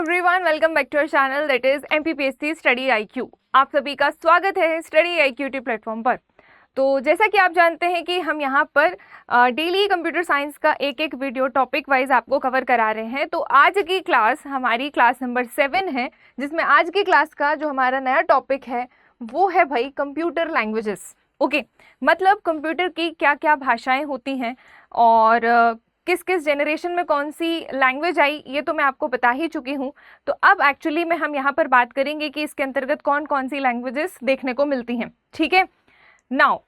Everyone, welcome back to our channel that is MPPSC study IQ. आप सभी का स्वागत है स्टडी आईक्यू टी प्लेटफॉर्म पर। तो जैसा कि आप जानते हैं कि हम यहाँ पर डेली कंप्यूटर साइंस का एक एक वीडियो टॉपिक वाइज आपको कवर करा रहे हैं। तो आज की क्लास हमारी क्लास नंबर 7 है, जिसमें आज की क्लास का जो हमारा नया टॉपिक है वो है भाई कंप्यूटर लैंग्वेजेस। ओके, मतलब कंप्यूटर की क्या क्या भाषाएं होती हैं और किस किस जनरेशन में कौन सी लैंग्वेज आई, ये तो मैं आपको बता ही चुकी हूँ। तो अब एक्चुअली में हम यहाँ पर बात करेंगे कि इसके अंतर्गत कौन कौन सी लैंग्वेजेस देखने को मिलती हैं। ठीक है, नाउ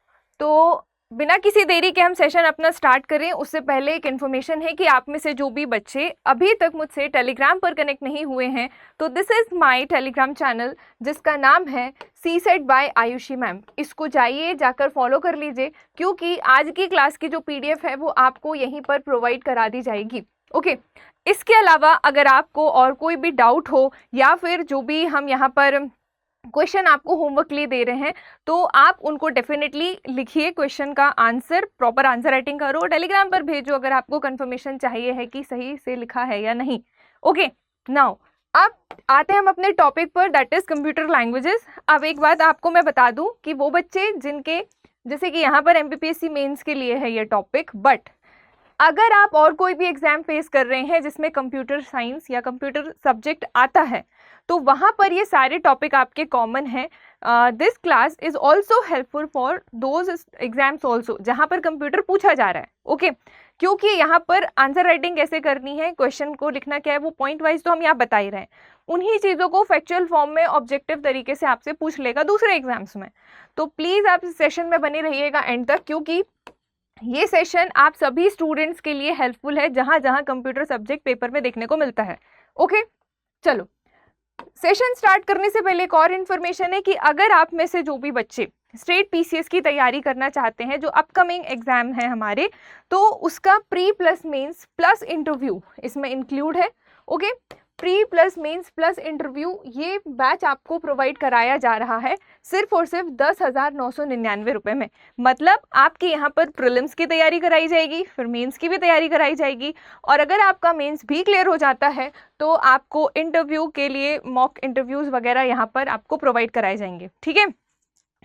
तो बिना किसी देरी के हम सेशन अपना स्टार्ट करें उससे पहले एक इन्फॉर्मेशन है कि आप में से जो भी बच्चे अभी तक मुझसे टेलीग्राम पर कनेक्ट नहीं हुए हैं, तो this is my Telegram channel जिसका नाम है CSET बाय आयुषी मैम। इसको जाइए, जाकर फॉलो कर लीजिए, क्योंकि आज की क्लास की जो PDF है वो आपको यहीं पर प्रोवाइड करा दी जाएगी। ओके, इसके अलावा अगर आपको और कोई भी डाउट हो या फिर जो भी हम यहाँ पर क्वेश्चन आपको होमवर्क के लिए दे रहे हैं, तो आप उनको डेफिनेटली लिखिए, क्वेश्चन का आंसर, प्रॉपर आंसर राइटिंग करो, टेलीग्राम पर भेजो अगर आपको कंफर्मेशन चाहिए है कि सही से लिखा है या नहीं। ओके, नाउ अब आते हैं हम अपने टॉपिक पर, दैट इज कंप्यूटर लैंग्वेजेस। अब एक बात आपको मैं बता दूं कि वो बच्चे जिनके, जैसे कि यहाँ पर MPPSC मेंस के लिए है ये टॉपिक, बट अगर आप और कोई भी एग्जाम फेस कर रहे हैं जिसमें कंप्यूटर साइंस या कंप्यूटर सब्जेक्ट आता है, तो वहाँ पर ये सारे टॉपिक आपके कॉमन हैं। This class is also helpful for those exams also जहाँ पर कंप्यूटर पूछा जा रहा है। ओके, क्योंकि यहाँ पर आंसर राइटिंग कैसे करनी है, क्वेश्चन को लिखना क्या है, वो पॉइंट वाइज तो हम यहाँ बता ही रहे हैं। उन्हीं चीज़ों को फैक्चुअल फॉर्म में ऑब्जेक्टिव तरीके से आपसे पूछ लेगा दूसरे एग्जाम्स में। तो प्लीज़ आप इस सेशन में बने रहिएगा एंड तक, क्योंकि ये सेशन आप सभी स्टूडेंट्स के लिए हेल्पफुल है जहाँ जहाँ कंप्यूटर सब्जेक्ट पेपर में देखने को मिलता है। ओके, चलो सेशन स्टार्ट करने से पहले एक और इन्फॉर्मेशन है कि अगर आप में से जो भी बच्चे स्टेट PCS की तैयारी करना चाहते हैं, जो अपकमिंग एग्जाम है हमारे, तो उसका pre plus mains plus interview इसमें इंक्लूड है। Okay, pre plus mains plus interview ये बैच आपको प्रोवाइड कराया जा रहा है सिर्फ और सिर्फ 10,999 रुपये में। मतलब आपके यहाँ पर प्रीलिम्स की तैयारी कराई जाएगी, फिर मेंस की भी तैयारी कराई जाएगी, और अगर आपका मेंस भी क्लियर हो जाता है तो आपको इंटरव्यू के लिए मॉक इंटरव्यूज़ वगैरह यहाँ पर आपको प्रोवाइड कराए जाएंगे। ठीक है,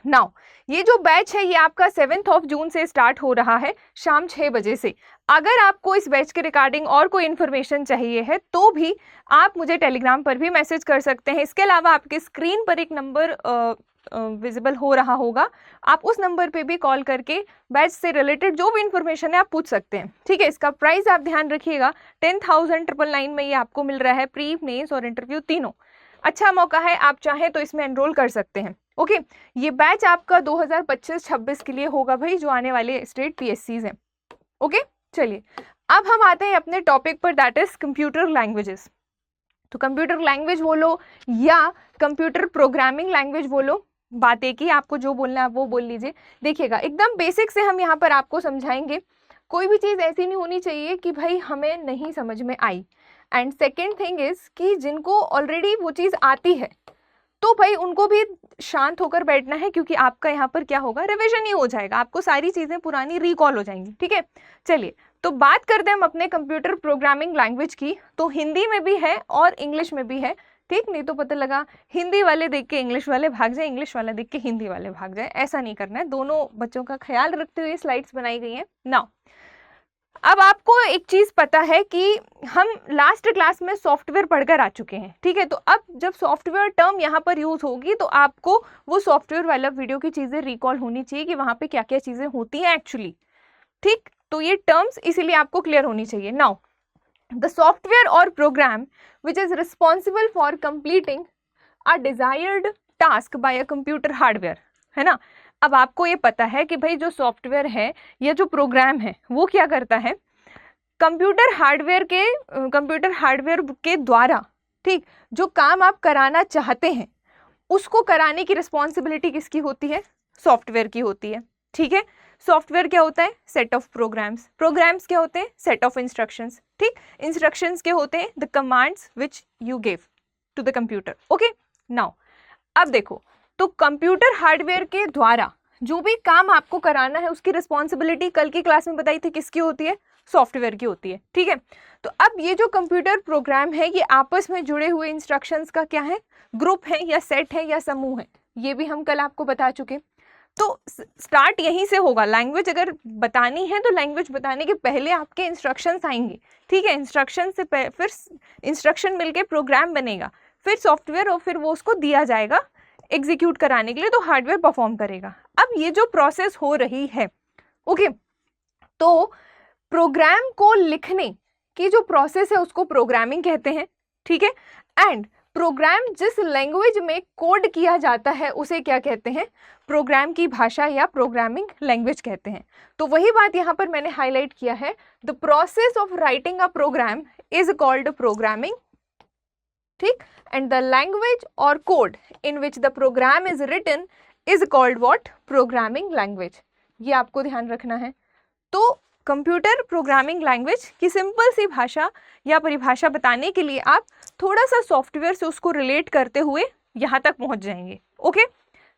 नाउ ये जो बैच है ये आपका 7 जून से स्टार्ट हो रहा है शाम 6 बजे से। अगर आपको इस बैच के रिगार्डिंग और कोई इन्फॉर्मेशन चाहिए है तो भी आप मुझे टेलीग्राम पर भी मैसेज कर सकते हैं। इसके अलावा आपके स्क्रीन पर एक नंबर विजिबल हो रहा होगा, आप उस नंबर पे भी कॉल करके बैच से रिलेटेड जो भी इन्फॉर्मेशन है आप पूछ सकते हैं। ठीक है, इसका प्राइस आप ध्यान रखिएगा, 10,999 में ये आपको मिल रहा है, प्री मेंस और इंटरव्यू तीनों। अच्छा मौका है, आप चाहें तो इसमें एनरोल कर सकते हैं। ओके, ये बैच आपका 2025-26 के लिए होगा भाई, जो आने वाले स्टेट PSCs हैं। ओके, चलिए अब हम आते हैं अपने टॉपिक पर, दैट इज कंप्यूटर लैंग्वेजेस। तो कंप्यूटर लैंग्वेज बोलो या कंप्यूटर प्रोग्रामिंग लैंग्वेज बोलो, बात एक ही, आपको जो बोलना है वो बोल लीजिए। देखिएगा, एकदम बेसिक से हम यहाँ पर आपको समझाएंगे। कोई भी चीज़ ऐसी नहीं होनी चाहिए कि भाई हमें नहीं समझ में आई। एंड सेकेंड थिंग इज कि जिनको ऑलरेडी वो चीज़ आती है तो भाई उनको भी शांत होकर बैठना है, क्योंकि आपका यहाँ पर क्या होगा, रिवीजन ही हो जाएगा, आपको सारी चीज़ें पुरानी रिकॉल हो जाएंगी। ठीक है, चलिए तो बात करते हैं हम अपने कंप्यूटर प्रोग्रामिंग लैंग्वेज की। तो हिंदी में भी है और इंग्लिश में भी है। ठीक, नहीं तो पता लगा हिंदी वाले देख के इंग्लिश वाले भाग जाए, इंग्लिश वाला देख के हिंदी वाले भाग जाए, ऐसा नहीं करना है। दोनों बच्चों का ख्याल रखते हुए स्लाइड्स बनाई गई हैं। नाउ अब आपको एक चीज़ पता है कि हम लास्ट क्लास में सॉफ्टवेयर पढ़कर आ चुके हैं। ठीक है, तो अब जब सॉफ्टवेयर टर्म यहाँ पर यूज़ होगी तो आपको वो सॉफ्टवेयर वाला वीडियो की चीज़ें रिकॉल होनी चाहिए कि वहाँ पे क्या क्या चीज़ें होती हैं एक्चुअली। ठीक, तो ये टर्म्स इसीलिए आपको क्लियर होनी चाहिए। नाउ द सॉफ्टवेयर और program which is responsible for completing a desired task by a computer hardware, है ना। अब आपको ये पता है कि भाई जो सॉफ्टवेयर है या जो प्रोग्राम है वो क्या करता है, कंप्यूटर हार्डवेयर के द्वारा, ठीक, जो काम आप कराना चाहते हैं उसको कराने की रिस्पॉन्सिबिलिटी किसकी होती है, सॉफ्टवेयर की होती है। ठीक है, सॉफ्टवेयर क्या होता है, सेट ऑफ प्रोग्राम्स, प्रोग्राम्स क्या होते हैं, सेट ऑफ इंस्ट्रक्शंस। ठीक, इंस्ट्रक्शंस क्या होते हैं, the commands which you give to the computer. Okay, now अब देखो, तो कंप्यूटर हार्डवेयर के द्वारा जो भी काम आपको कराना है उसकी रिस्पॉन्सिबिलिटी कल की क्लास में बताई थी किसकी होती है, सॉफ्टवेयर की होती है, ठीक है। तो अब ये जो कंप्यूटर प्रोग्राम है ये आपस में जुड़े हुए इंस्ट्रक्शंस का क्या है, ग्रुप है या सेट है या समूह है, ये भी हम कल आपको बता चुके। तो स्टार्ट यहीं से होगा, लैंग्वेज अगर बतानी है तो लैंग्वेज बताने के पहले आपके इंस्ट्रक्शंस आएंगे, ठीक है। इंस्ट्रक्शन से फिर इंस्ट्रक्शन मिलके प्रोग्राम बनेगा, फिर सॉफ्टवेयर, और फिर वो उसको दिया जाएगा एग्जीक्यूट कराने के लिए, तो हार्डवेयर परफॉर्म करेगा। अब ये जो प्रोसेस हो रही है, ओके, तो प्रोग्राम को लिखने की जो प्रोसेस है उसको प्रोग्रामिंग कहते हैं, ठीक है। एंड प्रोग्राम जिस लैंग्वेज में कोड किया जाता है उसे क्या कहते हैं, प्रोग्राम की भाषा या प्रोग्रामिंग लैंग्वेज कहते हैं। तो वही बात यहाँ पर मैंने हाईलाइट किया है, the process of writing a program is called programming, ठीक, एंड द लैंग्वेज और code in which the program is written is called what, programming language. ये आपको ध्यान रखना है। तो कंप्यूटर प्रोग्रामिंग लैंग्वेज की सिंपल सी भाषा या परिभाषा बताने के लिए आप थोड़ा सा सॉफ्टवेयर से उसको रिलेट करते हुए यहाँ तक पहुँच जाएंगे, ओके।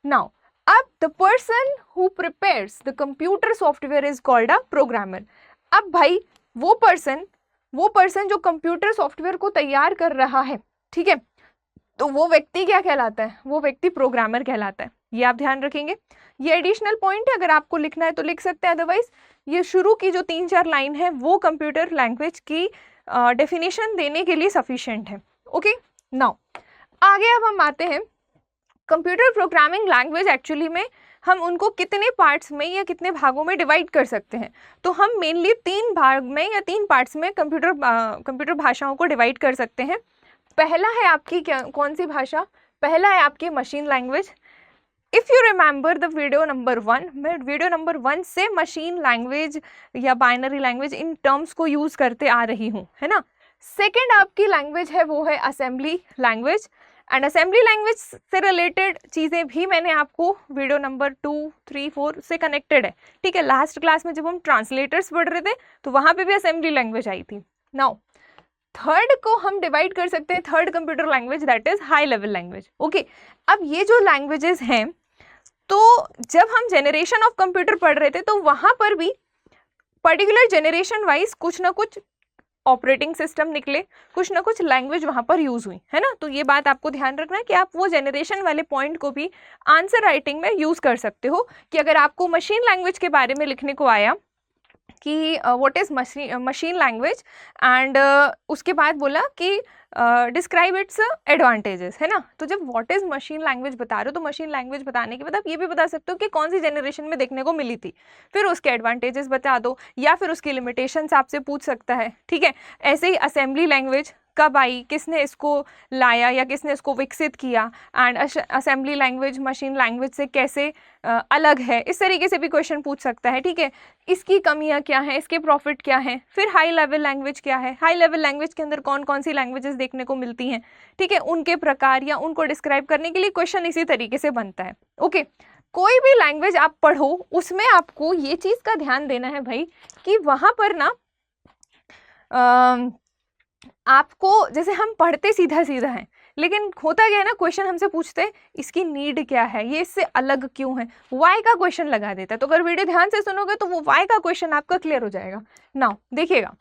नाउ अब the person who prepares the computer software is called a programmer. अब भाई वो पर्सन जो कंप्यूटर सॉफ्टवेयर को तैयार कर रहा है, ठीक है, तो वो व्यक्ति क्या कहलाता है, वो व्यक्ति प्रोग्रामर कहलाता है। ये आप ध्यान रखेंगे, ये एडिशनल पॉइंट है, अगर आपको लिखना है तो लिख सकते हैं, अदरवाइज ये शुरू की जो 3-4 लाइन है वो कंप्यूटर लैंग्वेज की डेफिनेशन देने के लिए सफिशिएंट है, ओके। नाउ आगे अब हम आते हैं कंप्यूटर प्रोग्रामिंग लैंग्वेज, एक्चुअली में हम उनको कितने पार्ट्स में या कितने भागों में डिवाइड कर सकते हैं। तो हम मेनली 3 भाग में या 3 पार्ट्स में कंप्यूटर भाषाओं को डिवाइड कर सकते हैं। पहला है आपकी कौन सी भाषा, पहला है आपकी machine language. If you remember the video number 1, मैं वीडियो नंबर 1 से मशीन लैंग्वेज या बाइनरी लैंग्वेज इन टर्म्स को यूज़ करते आ रही हूँ, है ना। सेकेंड आपकी लैंग्वेज है वो है assembly language, and assembly language से रिलेटेड चीज़ें भी मैंने आपको वीडियो नंबर 2, 3, 4 से कनेक्टेड है, ठीक है। लास्ट क्लास में जब हम ट्रांसलेटर्स पढ़ रहे थे तो वहाँ पे भी असेंबली लैंग्वेज आई थी। नाउ थर्ड को हम डिवाइड कर सकते हैं, third computer language that is high level language, okay. अब ये जो लैंग्वेजेस हैं, तो जब हम जनरेशन ऑफ कंप्यूटर पढ़ रहे थे तो वहाँ पर भी पर्टिकुलर जनरेशन वाइज कुछ ना कुछ ऑपरेटिंग सिस्टम निकले, कुछ ना कुछ लैंग्वेज वहाँ पर यूज़ हुई, है ना। तो ये बात आपको ध्यान रखना है कि आप वो जनरेशन वाले पॉइंट को भी आंसर राइटिंग में यूज़ कर सकते हो, कि अगर आपको मशीन लैंग्वेज के बारे में लिखने को आया कि what is machine language, and उसके बाद बोला कि डिस्क्राइब इट्स एडवांटेजेस, है ना। तो जब व्हाट इज़ मशीन लैंग्वेज बता रहे हो तो मशीन लैंग्वेज बताने के बाद आप ये भी बता सकते हो कि कौन सी जनरेशन में देखने को मिली थी, फिर उसके एडवांटेजेस बता दो या फिर उसकी लिमिटेशंस आपसे पूछ सकता है, ठीक है। ऐसे ही असेंबली लैंग्वेज कब आई, किसने इसको लाया या किसने इसको विकसित किया, and assembly language machine language से कैसे अलग है, इस तरीके से भी क्वेश्चन पूछ सकता है, ठीक है। इसकी कमियां क्या हैं, इसके प्रॉफिट क्या हैं। फिर हाई लेवल लैंग्वेज क्या है, हाई लेवल लैंग्वेज के अंदर कौन कौन सी लैंग्वेजेस देखने को मिलती हैं, ठीक है, उनके प्रकार या उनको डिस्क्राइब करने के लिए क्वेश्चन इसी तरीके से बनता है, ओके। कोई भी लैंग्वेज आप पढ़ो उसमें आपको ये चीज़ का ध्यान देना है भाई कि वहाँ पर ना आपको, जैसे हम पढ़ते सीधा सीधा हैं, लेकिन होता क्या है ना, क्वेश्चन हमसे पूछते हैं इसकी नीड क्या है, ये इससे अलग क्यों है, वाई का क्वेश्चन लगा देता है। तो अगर वीडियो ध्यान से सुनोगे तो वो वाई का क्वेश्चन आपका क्लियर हो जाएगा। नाउ देखिएगा,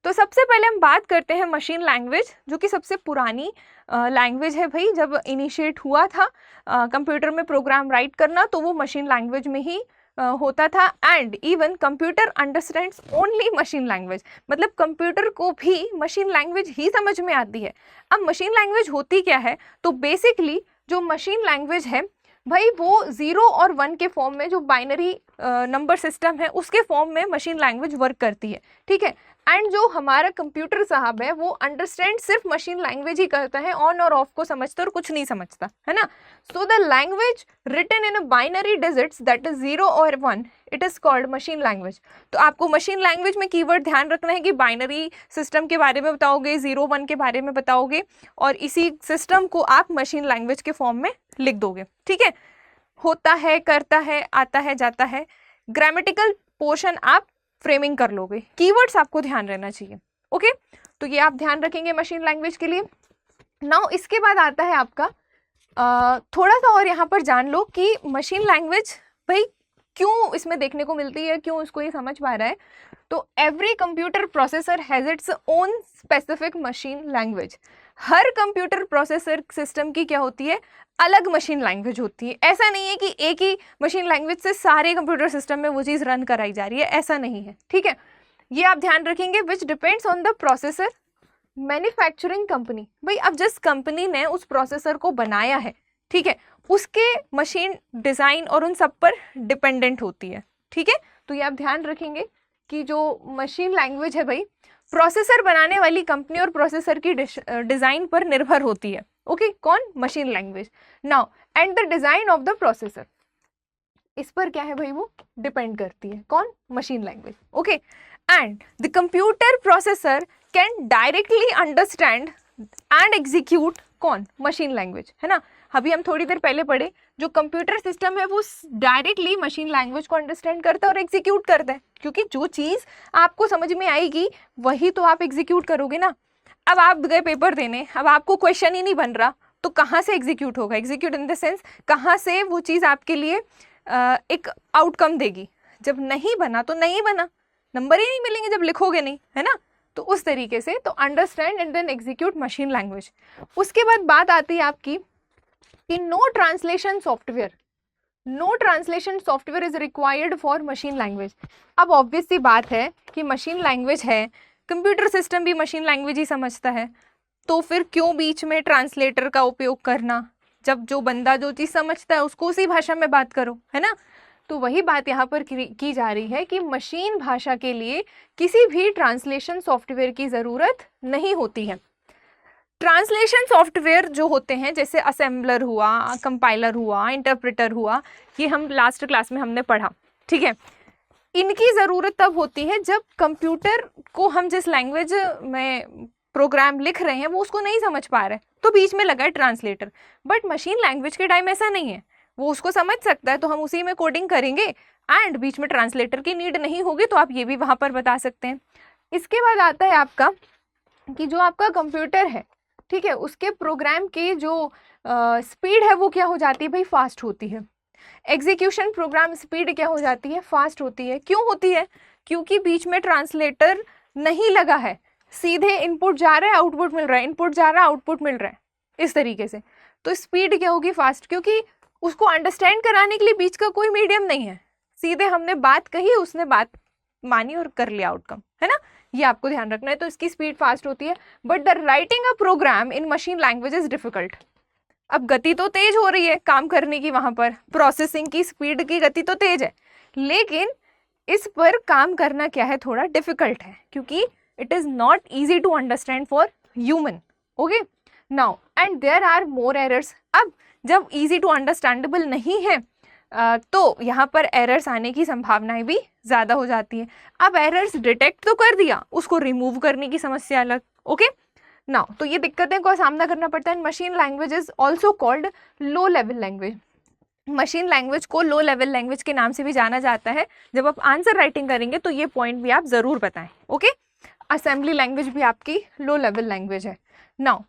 तो सबसे पहले हम बात करते हैं मशीन लैंग्वेज, जो कि सबसे पुरानी लैंग्वेज है भाई। जब इनिशिएट हुआ था कंप्यूटर में प्रोग्राम राइट करना तो वो मशीन लैंग्वेज में ही होता था, and even computer understands only machine language, मतलब कंप्यूटर को भी मशीन लैंग्वेज ही समझ में आती है। अब मशीन लैंग्वेज होती क्या है, तो बेसिकली जो मशीन लैंग्वेज है भाई वो 0 और 1 के फॉर्म में, जो बाइनरी नंबर सिस्टम है उसके फॉर्म में मशीन लैंग्वेज वर्क करती है, ठीक है। एंड जो हमारा कंप्यूटर साहब है वो अंडरस्टैंड सिर्फ मशीन लैंग्वेज ही करता है, ऑन और ऑफ को समझता और कुछ नहीं समझता, है ना। So the language written in a binary digits that is 0 और 1, it is called machine language. तो आपको मशीन लैंग्वेज में कीवर्ड ध्यान रखना है कि बाइनरी सिस्टम के बारे में बताओगे, 0, 1 के बारे में बताओगे, और इसी सिस्टम को आप मशीन लैंग्वेज के फॉर्म में लिख दोगे, ठीक है। होता है, करता है, आता है, जाता है, ग्रामेटिकल पोर्शन आप फ्रेमिंग कर लोगे, कीवर्ड्स आपको ध्यान रहना चाहिए, ओके। तो ये आप ध्यान रखेंगे मशीन लैंग्वेज के लिए। नाउ इसके बाद आता है आपका थोड़ा सा और यहाँ पर जान लो कि मशीन लैंग्वेज भाई क्यों इसमें देखने को मिलती है, क्यों उसको ये समझ पा रहा है? तो every computer processor has its own specific machine language. Her computer processor system की क्या होती है, अलग मशीन लैंग्वेज होती है। ऐसा नहीं है कि एक ही मशीन लैंग्वेज से सारे कंप्यूटर सिस्टम में वो चीज़ रन कराई जा रही है, ऐसा नहीं है, ठीक है। ये आप ध्यान रखेंगे, which depends on the processor manufacturing company. भाई अब जिस कंपनी ने उस प्रोसेसर को बनाया है, ठीक है, उसके मशीन डिज़ाइन और उन सब पर डिपेंडेंट होती है, ठीक है। तो ये आप ध्यान रखेंगे कि जो मशीन लैंग्वेज है भाई, प्रोसेसर बनाने वाली कंपनी और प्रोसेसर की डिज़ाइन पर निर्भर होती है। ओके, कौन? Machine language. Now and the design of the processor, इस पर क्या है भाई, वो डिपेंड करती है, कौन? Machine language. Okay, and the computer processor can directly understand and execute, कौन? मशीन लैंग्वेज, है ना। अभी हम थोड़ी देर पहले पढ़े, जो कंप्यूटर सिस्टम है वो डायरेक्टली मशीन लैंग्वेज को अंडरस्टैंड करता है और एग्जीक्यूट करता है, क्योंकि जो चीज़ आपको समझ में आएगी वही तो आप एग्जीक्यूट करोगे ना। अब आप गए पेपर देने, अब आपको क्वेश्चन ही नहीं बन रहा, तो कहाँ से एग्जीक्यूट होगा? एग्जीक्यूट इन द सेंस, कहाँ से वो चीज़ आपके लिए एक आउटकम देगी? जब नहीं बना तो नहीं बना, नंबर ही नहीं मिलेंगे जब लिखोगे नहीं, है ना। तो उस तरीके से, तो understand and then execute machine language. उसके बाद बात आती है आपकी कि no translation software is required for machine language. अब ऑब्वियस सी बात है कि मशीन लैंग्वेज है, कंप्यूटर सिस्टम भी मशीन लैंग्वेज ही समझता है, तो फिर क्यों बीच में ट्रांसलेटर का उपयोग करना? जब जो बंदा जो चीज़ समझता है उसको उसी भाषा में बात करो, है ना। तो वही बात यहाँ पर की जा रही है कि मशीन भाषा के लिए किसी भी ट्रांसलेशन सॉफ्टवेयर की ज़रूरत नहीं होती है। ट्रांसलेशन सॉफ्टवेयर जो होते हैं, जैसे असेंबलर हुआ, कंपाइलर हुआ, इंटरप्रेटर हुआ, ये हम लास्ट क्लास में हमने पढ़ा, ठीक है। इनकी ज़रूरत तब होती है जब कंप्यूटर को हम जिस लैंग्वेज में प्रोग्राम लिख रहे हैं वो उसको नहीं समझ पा रहे, तो बीच में लगा है ट्रांसलेटर। बट मशीन लैंग्वेज के टाइम ऐसा नहीं है, वो उसको समझ सकता है तो हम उसी में कोडिंग करेंगे एंड बीच में ट्रांसलेटर की नीड नहीं होगी, तो आप ये भी वहाँ पर बता सकते हैं। इसके बाद आता है आपका कि जो आपका कंप्यूटर है, ठीक है, उसके प्रोग्राम की जो स्पीड है वो क्या हो जाती है भाई, फास्ट होती है। एग्जीक्यूशन प्रोग्राम स्पीड क्या हो जाती है, फास्ट होती है। क्यों होती है? क्योंकि बीच में ट्रांसलेटर नहीं लगा है, सीधे इनपुट जा रहा है, आउटपुट मिल रहा है, इनपुट जा रहा है, आउटपुट मिल रहा है, इस तरीके से। तो स्पीड क्या होगी, फास्ट, क्योंकि उसको अंडरस्टैंड कराने के लिए बीच का कोई मीडियम नहीं है, सीधे हमने बात कही, उसने बात मानी और कर लिया आउटकम, है ना। ये आपको ध्यान रखना है, तो इसकी स्पीड फास्ट होती है। But the writing a program in machine language is difficult. अब गति तो तेज हो रही है काम करने की, वहाँ पर प्रोसेसिंग की स्पीड की गति तो तेज है, लेकिन इस पर काम करना क्या है, थोड़ा डिफिकल्ट है, क्योंकि it is not easy to understand for human. Okay, now and there are more errors. अब जब ईजी टू अंडरस्टैंडेबल नहीं है तो यहाँ पर एरर्स आने की संभावनाएं भी ज़्यादा हो जाती है। अब एरर्स डिटेक्ट तो कर दिया, उसको रिमूव करने की समस्या अलग। ओके, नाउ तो ये दिक्कतें को सामना करना पड़ता है। Machine language is also called low level language. Machine language को लो लेवल लैंग्वेज के नाम से भी जाना जाता है। जब आप आंसर राइटिंग करेंगे तो ये पॉइंट भी आप ज़रूर बताएं। ओके, असेंबली लैंग्वेज भी आपकी लो लेवल लैंग्वेज है। नाउ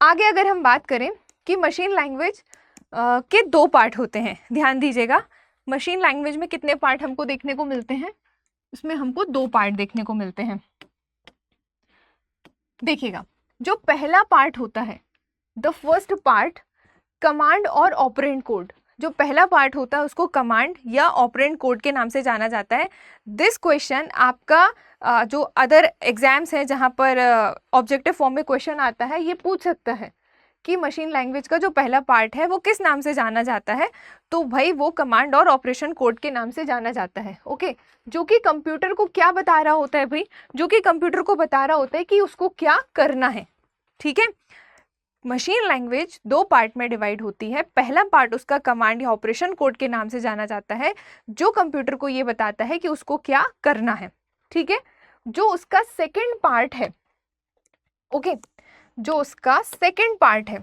आगे अगर हम बात करें कि मशीन लैंग्वेज के दो पार्ट होते हैं, ध्यान दीजिएगा। मशीन लैंग्वेज में कितने पार्ट हमको देखने को मिलते हैं, इसमें हमको दो पार्ट देखने को मिलते हैं। देखिएगा, जो पहला पार्ट होता है, द फर्स्ट पार्ट, कमांड और ऑपरेंड कोड। जो पहला पार्ट होता है उसको कमांड या ऑपरेंड कोड के नाम से जाना जाता है। दिस क्वेश्चन आपका जो अदर एग्जाम्स हैं जहाँ पर ऑब्जेक्टिव फॉर्म में क्वेश्चन आता है, ये पूछ सकता है कि मशीन लैंग्वेज का जो पहला पार्ट है वो किस नाम से जाना जाता है। तो भाई वो कमांड और ऑपरेशन कोड के नाम से जाना जाता है। ओके, जो कि कंप्यूटर को क्या बता रहा होता है भाई, जो कि कंप्यूटर को बता रहा होता है कि उसको क्या करना है। ठीक है, मशीन लैंग्वेज दो पार्ट में डिवाइड होती है। पहला पार्ट उसका कमांड या ऑपरेशन कोड के नाम से जाना जाता है, जो कंप्यूटर को ये बताता है कि उसको क्या करना है। ठीक है, जो उसका सेकंड पार्ट है, ओके, जो उसका सेकंड पार्ट है,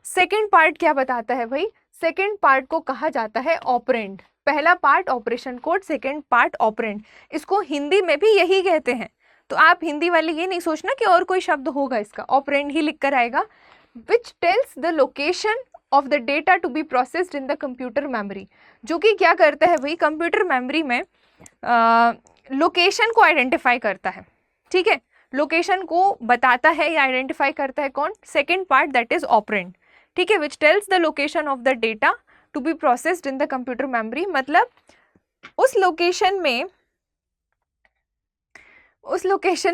सेकंड पार्ट क्या बताता है भाई, सेकंड पार्ट को कहा जाता है ऑपरेंड। पहला part operation code, second part operand. इसको हिंदी में भी यही कहते हैं, तो आप हिंदी वाले ये नहीं सोचना कि और कोई शब्द होगा इसका, ऑपरेंड ही लिख कर आएगा। Which tells the location of the data to be processed in the computer memory, जो कि क्या करता है भाई, कंप्यूटर मेमोरी में लोकेशन को आइडेंटिफाई करता है, ठीक है, लोकेशन को बताता है या आइडेंटिफाई करता है कौन, second part that is operand, ठीक है, which tells the location of the data to be processed in the computer memory, मतलब उस लोकेशन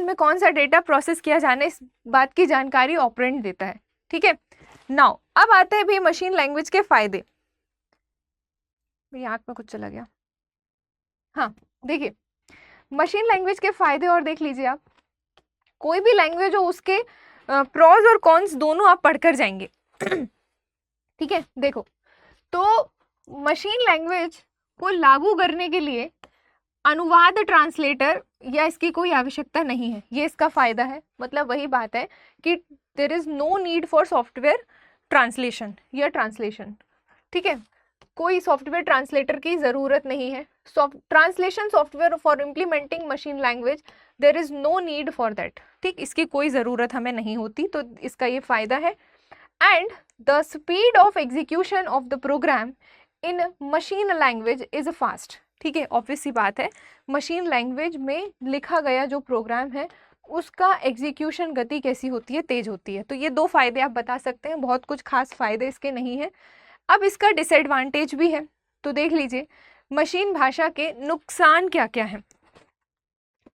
में कौन सा डेटा प्रोसेस किया जाना है इस बात की जानकारी ऑपरेंड देता है, ठीक है। नाउ अब आते हैं भाई मशीन लैंग्वेज के फायदे। मेरी आंख में कुछ चला गया, हाँ देखिए मशीन लैंग्वेज के फायदे और देख लीजिए आप, कोई भी लैंग्वेज हो उसके प्रोज और कॉन्स दोनों आप पढ़कर जाएंगे ठीक है। देखो तो मशीन लैंग्वेज को लागू करने के लिए अनुवाद ट्रांसलेटर या इसकी कोई आवश्यकता नहीं है, ये इसका फायदा है। मतलब वही बात है कि there is no need for software translation या ट्रांसलेशन, ठीक है, कोई सॉफ्टवेयर ट्रांसलेटर की ज़रूरत नहीं है। Translation software for implementing machine language there is no need for that, ठीक, इसकी कोई ज़रूरत हमें नहीं होती, तो इसका ये फ़ायदा है। And the speed of execution of the program in machine language is fast, ठीक है, ऑब्वियस सी बात है, मशीन लैंग्वेज में लिखा गया जो प्रोग्राम है उसका एग्जीक्यूशन गति कैसी होती है, तेज होती है। तो ये दो फायदे आप बता सकते हैं, बहुत कुछ खास फायदे इसके नहीं है। अब इसका डिसएडवांटेज भी है, तो देख लीजिए मशीन भाषा के नुकसान क्या क्या हैं।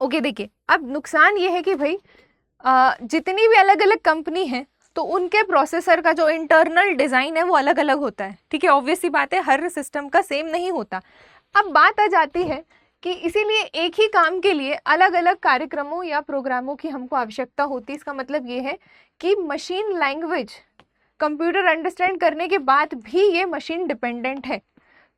ओके देखिए, अब नुकसान ये है कि भाई जितनी भी अलग अलग कंपनी है तो उनके प्रोसेसर का जो इंटरनल डिज़ाइन है वो अलग अलग होता है, ठीक है, ऑब्वियस सी बात है, हर सिस्टम का सेम नहीं होता। अब बात आ जाती है कि इसीलिए एक ही काम के लिए अलग अलग कार्यक्रमों या प्रोग्रामों की हमको आवश्यकता होती है। इसका मतलब ये है कि मशीन लैंग्वेज कंप्यूटर अंडरस्टैंड करने के बाद भी ये मशीन डिपेंडेंट है,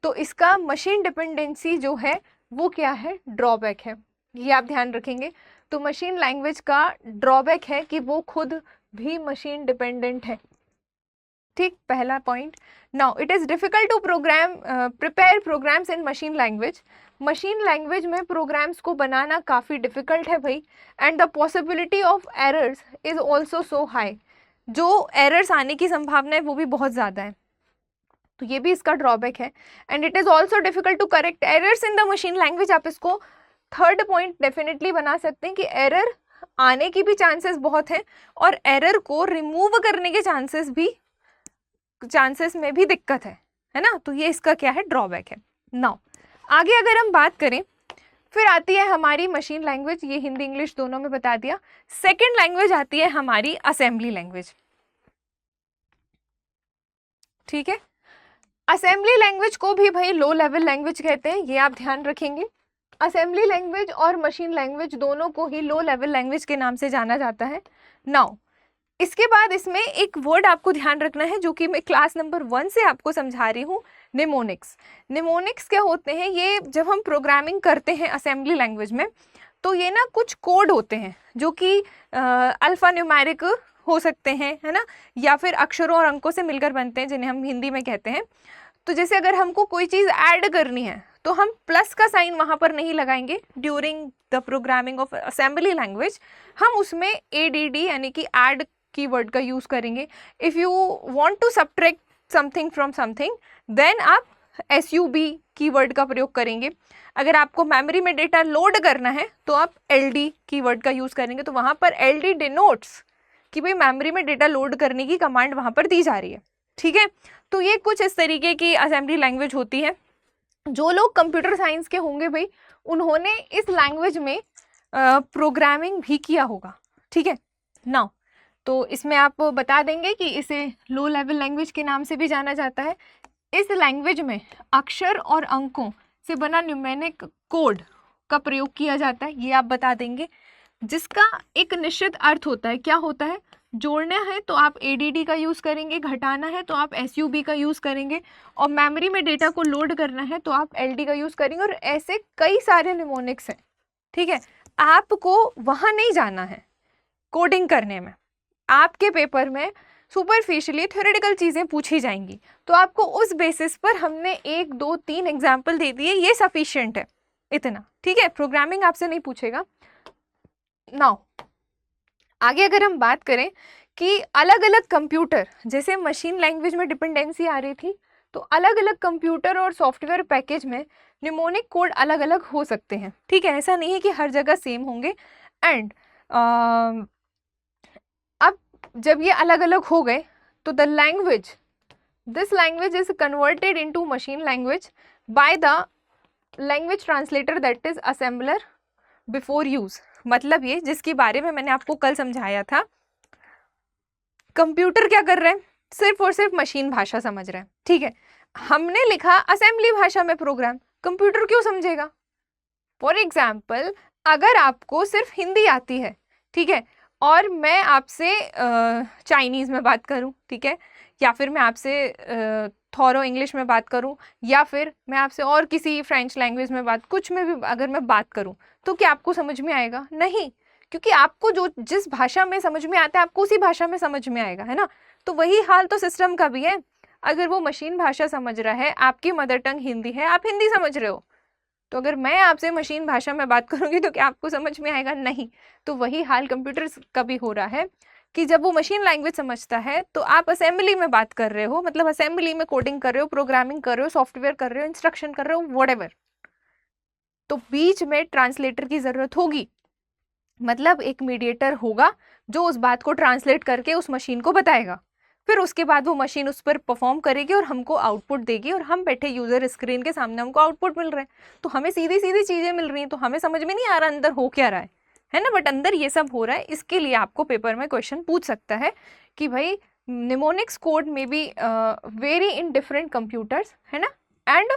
तो इसका मशीन डिपेंडेंसी जो है वो क्या है, ड्रॉबैक है, ये आप ध्यान रखेंगे। तो मशीन लैंग्वेज का ड्रॉबैक है कि वो खुद भी मशीन डिपेंडेंट है, ठीक, पहला point. Now it is difficult to prepare programs in machine language, machine language में प्रोग्राम्स को बनाना काफ़ी डिफ़िकल्ट है भाई। And the possibility of errors is also so high, जो एरर्स आने की संभावना है वो भी बहुत ज़्यादा है, तो ये भी इसका ड्रॉबैक है। And it is also difficult to correct errors in the machine language, आप इसको थर्ड पॉइंट डेफिनेटली बना सकते हैं कि एरर आने की भी चांसेस बहुत हैं और एरर को रिमूव करने के चांसेस में भी दिक्कत है ना, तो ये इसका क्या है, ड्रॉबैक है। नाउ आगे अगर हम बात करें, फिर आती है हमारी मशीन लैंग्वेज, ये हिंदी इंग्लिश दोनों में बता दिया। सेकेंड लैंग्वेज आती है हमारी असेंबली लैंग्वेज, ठीक है, असेंबली लैंग्वेज को भी भाई लो लेवल लैंग्वेज कहते हैं, ये आप ध्यान रखेंगे। असेंबली लैंग्वेज और मशीन लैंग्वेज दोनों को ही लो लेवल लैंग्वेज के नाम से जाना जाता है। नाउ इसके बाद इसमें एक वर्ड आपको ध्यान रखना है जो कि मैं क्लास नंबर 1 से आपको समझा रही हूँ, निमोनिक्स। निमोनिक्स क्या होते हैं, ये जब हम प्रोग्रामिंग करते हैं असेंबली लैंग्वेज में तो ये ना कुछ कोड होते हैं जो कि अल्फ़ा न्यूमेरिक हो सकते हैं, है ना, या फिर अक्षरों और अंकों से मिलकर बनते हैं जिन्हें हम हिंदी में कहते हैं। तो जैसे अगर हमको कोई चीज़ ऐड करनी है तो हम प्लस का साइन वहाँ पर नहीं लगाएंगे during the programming of assembly language, हम उसमें ADD यानी कि ऐड कीवर्ड का यूज़ करेंगे। If you want to subtract something from something then आप SUB कीवर्ड का प्रयोग करेंगे। अगर आपको मेमोरी में डेटा लोड करना है तो आप LD कीवर्ड का यूज़ करेंगे, तो वहाँ पर LD डिनोट्स कि भाई मेमोरी में डेटा लोड करने की कमांड वहाँ पर दी जा रही है, ठीक है। तो ये कुछ इस तरीके की असेंबली लैंग्वेज होती है। जो लोग कंप्यूटर साइंस के होंगे भाई उन्होंने इस लैंग्वेज में प्रोग्रामिंग भी किया होगा, ठीक है। नाउ तो इसमें आप बता देंगे कि इसे लो लेवल लैंग्वेज के नाम से भी जाना जाता है। इस लैंग्वेज में अक्षर और अंकों से बना न्यूमेरिक कोड का प्रयोग किया जाता है, ये आप बता देंगे, जिसका एक निश्चित अर्थ होता है। क्या होता है, जोड़ना है तो आप ADD का यूज़ करेंगे, घटाना है तो आप SUB का यूज़ करेंगे, और मेमोरी में डेटा को लोड करना है तो आप LD का यूज़ करेंगे। और ऐसे कई सारे निमोनिक्स हैं, ठीक है। आपको वहाँ नहीं जाना है कोडिंग करने में, आपके पेपर में सुपरफिशियली थ्योरेटिकल चीज़ें पूछी जाएंगी, तो आपको उस बेसिस पर हमने 1 2 3 एग्जाम्पल दे दिए, ये सफिशिएंट है इतना, ठीक है। प्रोग्रामिंग आपसे नहीं पूछेगा। नाउ आगे अगर हम बात करें कि अलग अलग कंप्यूटर, जैसे मशीन लैंग्वेज में डिपेंडेंसी आ रही थी, तो अलग अलग कंप्यूटर और सॉफ्टवेयर पैकेज में निमोनिक कोड अलग अलग हो सकते हैं। ठीक है, ऐसा नहीं है कि हर जगह सेम होंगे। एंड अब जब ये अलग अलग हो गए तो the language, this language is converted into machine language by the language translator that is assembler before use. मतलब ये जिसके बारे में मैंने आपको कल समझाया था, कंप्यूटर क्या कर रहे हैं, सिर्फ और सिर्फ मशीन भाषा समझ रहे हैं। ठीक है, हमने लिखा असेंबली भाषा में प्रोग्राम, कंप्यूटर क्यों समझेगा। फॉर एग्जाम्पल, अगर आपको सिर्फ हिंदी आती है, ठीक है, और मैं आपसे चाइनीज़ में बात करूं, ठीक है, या फिर मैं आपसे थोरो इंग्लिश में बात करूं, या फिर मैं आपसे और किसी फ्रेंच लैंग्वेज में बात, कुछ में भी अगर मैं बात करूं, तो क्या आपको समझ में आएगा? नहीं, क्योंकि आपको जो जिस भाषा में समझ में आता है आपको उसी भाषा में समझ में आएगा, है ना। तो वही हाल तो सिस्टम का भी है। अगर वो मशीन भाषा समझ रहा है, आपकी मदर टंग हिंदी है, आप हिंदी समझ रहे हो, तो अगर मैं आपसे मशीन भाषा में बात करूंगी तो क्या आपको समझ में आएगा? नहीं। तो वही हाल कंप्यूटर का भी हो रहा है कि जब वो मशीन लैंग्वेज समझता है तो आप असेंबली में बात कर रहे हो, मतलब असेंबली में कोडिंग कर रहे हो, प्रोग्रामिंग कर रहे हो, सॉफ्टवेयर कर रहे हो, इंस्ट्रक्शन कर रहे हो, व्हाटएवर, तो बीच में ट्रांसलेटर की जरूरत होगी। मतलब एक मीडिएटर होगा जो उस बात को ट्रांसलेट करके उस मशीन को बताएगा, फिर उसके बाद वो मशीन उस पर परफॉर्म करेगी और हमको आउटपुट देगी, और हम बैठे यूजर स्क्रीन के सामने हमको आउटपुट मिल रहा है। तो हमें सीधी सीधी चीजें मिल रही हैं, तो हमें समझ में नहीं आ रहा अंदर हो क्या रहा है ना, बट अंदर ये सब हो रहा है। इसके लिए आपको पेपर में क्वेश्चन पूछ सकता है कि भाई निमोनिक्स कोड में be very in different computers, है ना, एंड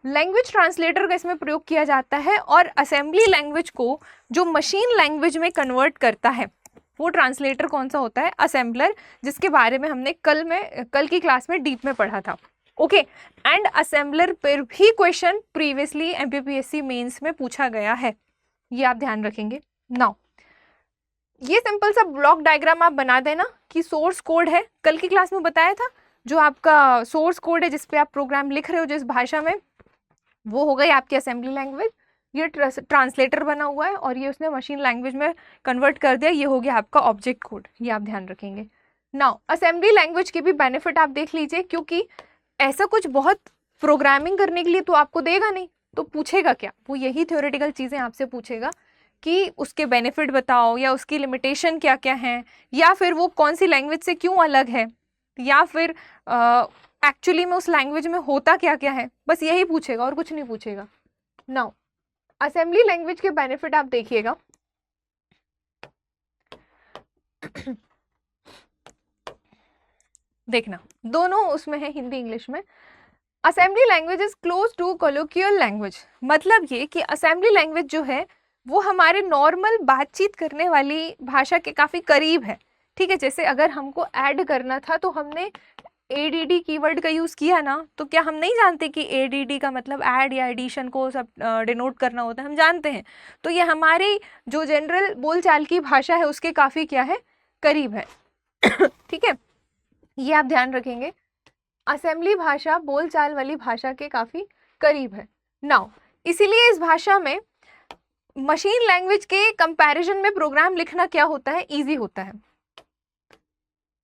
लैंग्वेज ट्रांसलेटर का इसमें प्रयोग किया जाता है, और असेंबली लैंग्वेज को जो मशीन लैंग्वेज में कन्वर्ट करता है वो ट्रांसलेटर कौन सा होता है? असेंबलर, जिसके बारे में हमने कल की क्लास में डीप में पढ़ा था। ओके, एंड असेंबलर पर भी क्वेश्चन प्रीवियसली एमपीपीएससी मेंस में पूछा गया है, ये आप ध्यान रखेंगे। नाउ ये सिंपल सा ब्लॉक डायग्राम आप बना देना कि सोर्स कोड है, कल की क्लास में बताया था, जो आपका सोर्स कोड है जिसपे आप प्रोग्राम लिख रहे हो जिस भाषा में, वो हो गई आपकी असेंबली लैंग्वेज। ये ट्रांसलेटर बना हुआ है और ये उसने मशीन लैंग्वेज में कन्वर्ट कर दिया, ये हो गया आपका ऑब्जेक्ट कोड, ये आप ध्यान रखेंगे। नाउ असेंबली लैंग्वेज के भी बेनिफिट आप देख लीजिए, क्योंकि ऐसा कुछ बहुत प्रोग्रामिंग करने के लिए तो आपको देगा नहीं, तो पूछेगा क्या? वो यही थ्योरेटिकल चीज़ें आपसे पूछेगा कि उसके बेनिफिट बताओ, या उसकी लिमिटेशन क्या क्या हैं, या फिर वो कौन सी लैंग्वेज से क्यों अलग है, या फिर एक्चुअली में उस लैंग्वेज में होता क्या क्या है, बस यही पूछेगा और कुछ नहीं पूछेगा। नाउ असेंबली लैंग्वेज के बेनिफिट आप देखिएगा। देखना दोनों उसमें है, हिंदी इंग्लिश में। Assembly language is close to colloquial language, मतलब ये कि असेंबली लैंग्वेज जो है वो हमारे नॉर्मल बातचीत करने वाली भाषा के काफ़ी करीब है। ठीक है, जैसे अगर हमको ऐड करना था तो हमने ADD कीवर्ड का यूज़ किया ना, तो क्या हम नहीं जानते कि ADD का मतलब ऐड या एडिशन को सब डिनोट करना होता है? हम जानते हैं। तो ये हमारी जो जनरल बोलचाल की भाषा है उसके काफ़ी क्या है, करीब है। ठीक है, ये आप ध्यान रखेंगे, असेंबली भाषा बोलचाल वाली भाषा के काफ़ी करीब है। नाउ इसीलिए इस भाषा में मशीन लैंग्वेज के कंपैरिजन में प्रोग्राम लिखना क्या होता है, ईजी होता है।